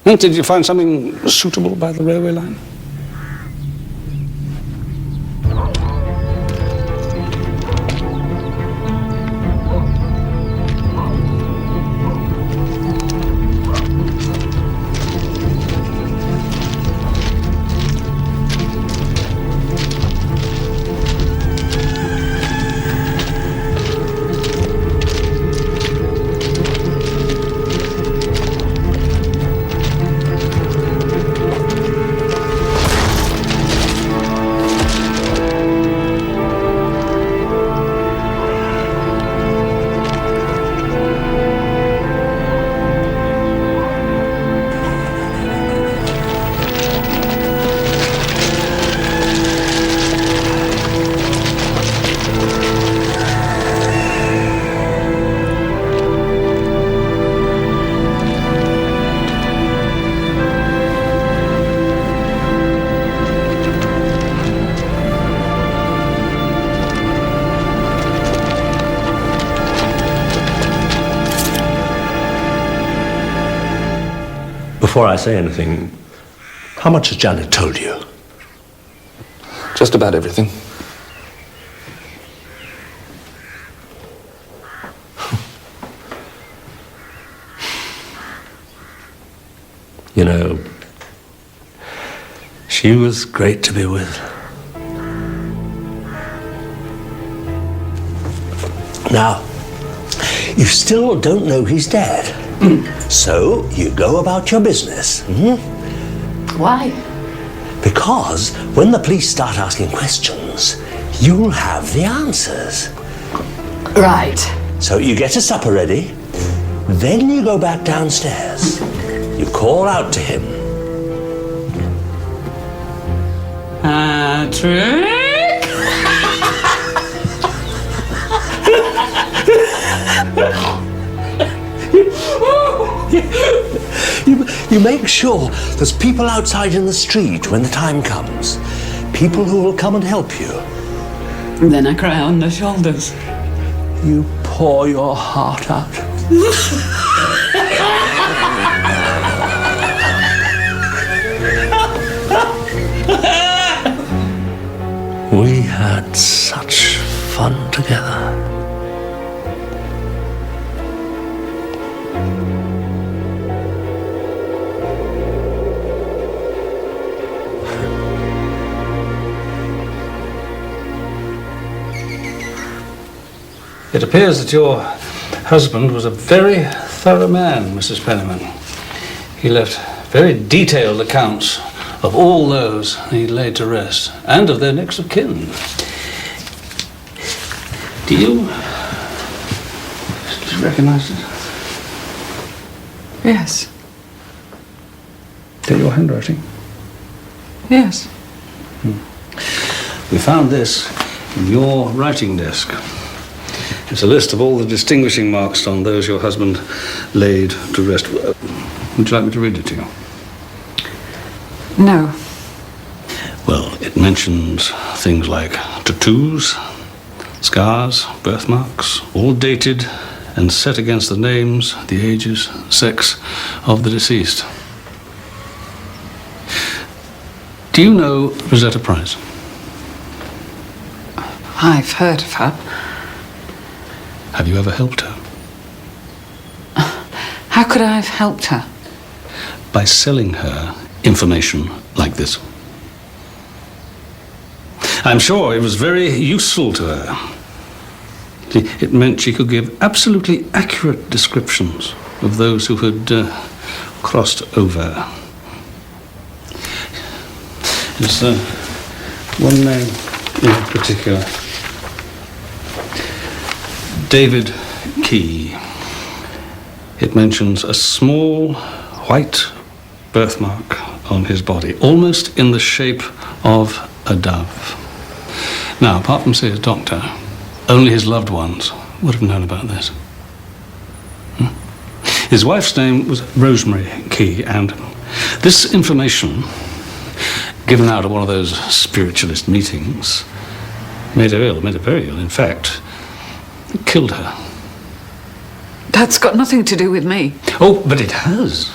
Did you find something suitable by the railway line? Before I say anything, how much has Janet told you? Just about everything. You know, she was great to be with. Now, you still don't know he's dead. So, you go about your business. Why? Because when the police start asking questions, you'll have the answers. Right. So you get a supper ready, then you go back downstairs. You call out to him. Patrick? You make sure there's people outside in the street when the time comes. People who will come and help you. And then I cry on their shoulders. You pour your heart out. had such fun together. It appears that your husband was a very thorough man, Mrs. Penniman. He left very detailed accounts of all those he laid to rest, and of their next of kin. Do you recognise it? Yes. Is that your handwriting? Yes. We found this in your writing desk. It's a list of all the distinguishing marks on those your husband laid to rest. Would you like me to read it to you? No. Well, it mentions things like tattoos, scars, birthmarks, all dated and set against the names, the ages, sex of the deceased. Do you know Rosetta Price? I've heard of her. Have you ever helped her? How could I have helped her? By selling her information like this. I'm sure it was very useful to her. See, it meant she could give absolutely accurate descriptions of those who had crossed over. There's one name in particular. David Key. It mentions a small white birthmark on his body, almost in the shape of a dove. Now, apart from, say, his doctor, only his loved ones would have known about this. His wife's name was Rosemary Key, and this information, given out at one of those spiritualist meetings, made her ill, made her very ill. In fact, it killed her. That's got nothing to do with me. Oh, but it has.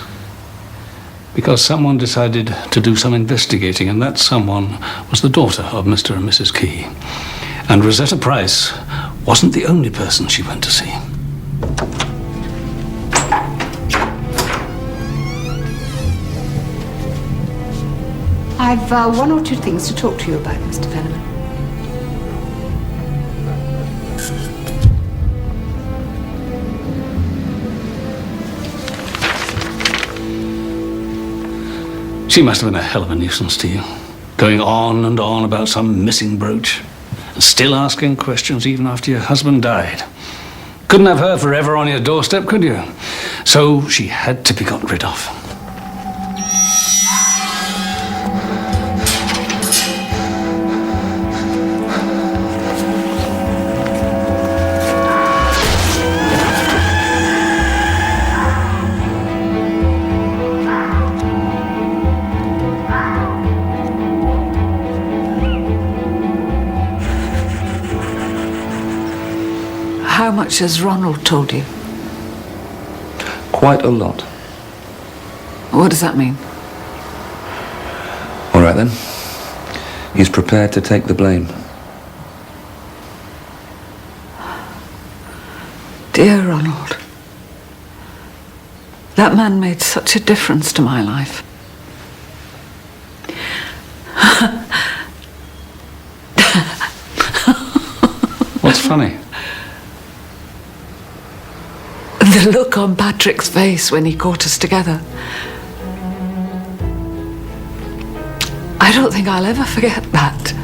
Because someone decided to do some investigating, and that someone was the daughter of Mr. and Mrs. Key. And Rosetta Price wasn't the only person she went to see. I've one or two things to talk to you about, Mr. Penniman. She must have been a hell of a nuisance to you, going on and on about some missing brooch, and still asking questions even after your husband died. Couldn't have her forever on your doorstep, could you? So she had to be got rid of. How much has Ronald told you? Quite a lot. What does that mean? All right then. He's prepared to take the blame. Dear Ronald. That man made such a difference to my life. What's funny? The look on Patrick's face when he caught us together. I don't think I'll ever forget that.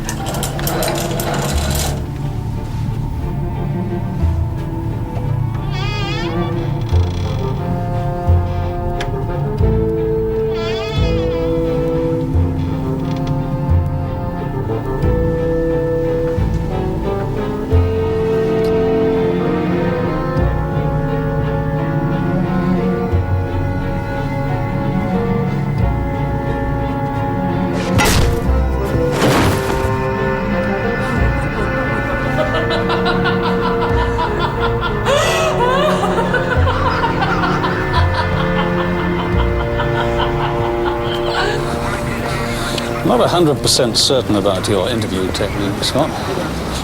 not 100% certain about your interview technique, Scott.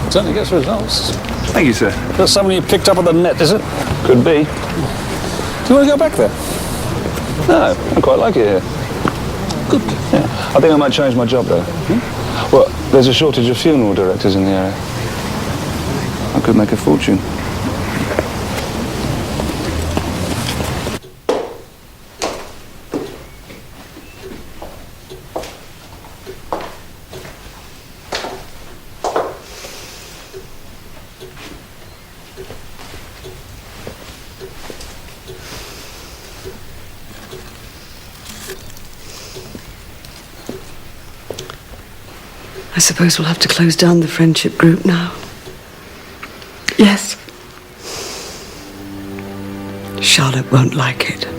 It certainly gets results. Thank you, sir. That's something you picked up on the net, is it? Could be. Do you want to go back there? No, I quite like it here. Good. Yeah. I think I might change my job, though. Well, there's a shortage of funeral directors in the area. I could make a fortune. I suppose we'll have to close down the friendship group now. Yes. Charlotte won't like it.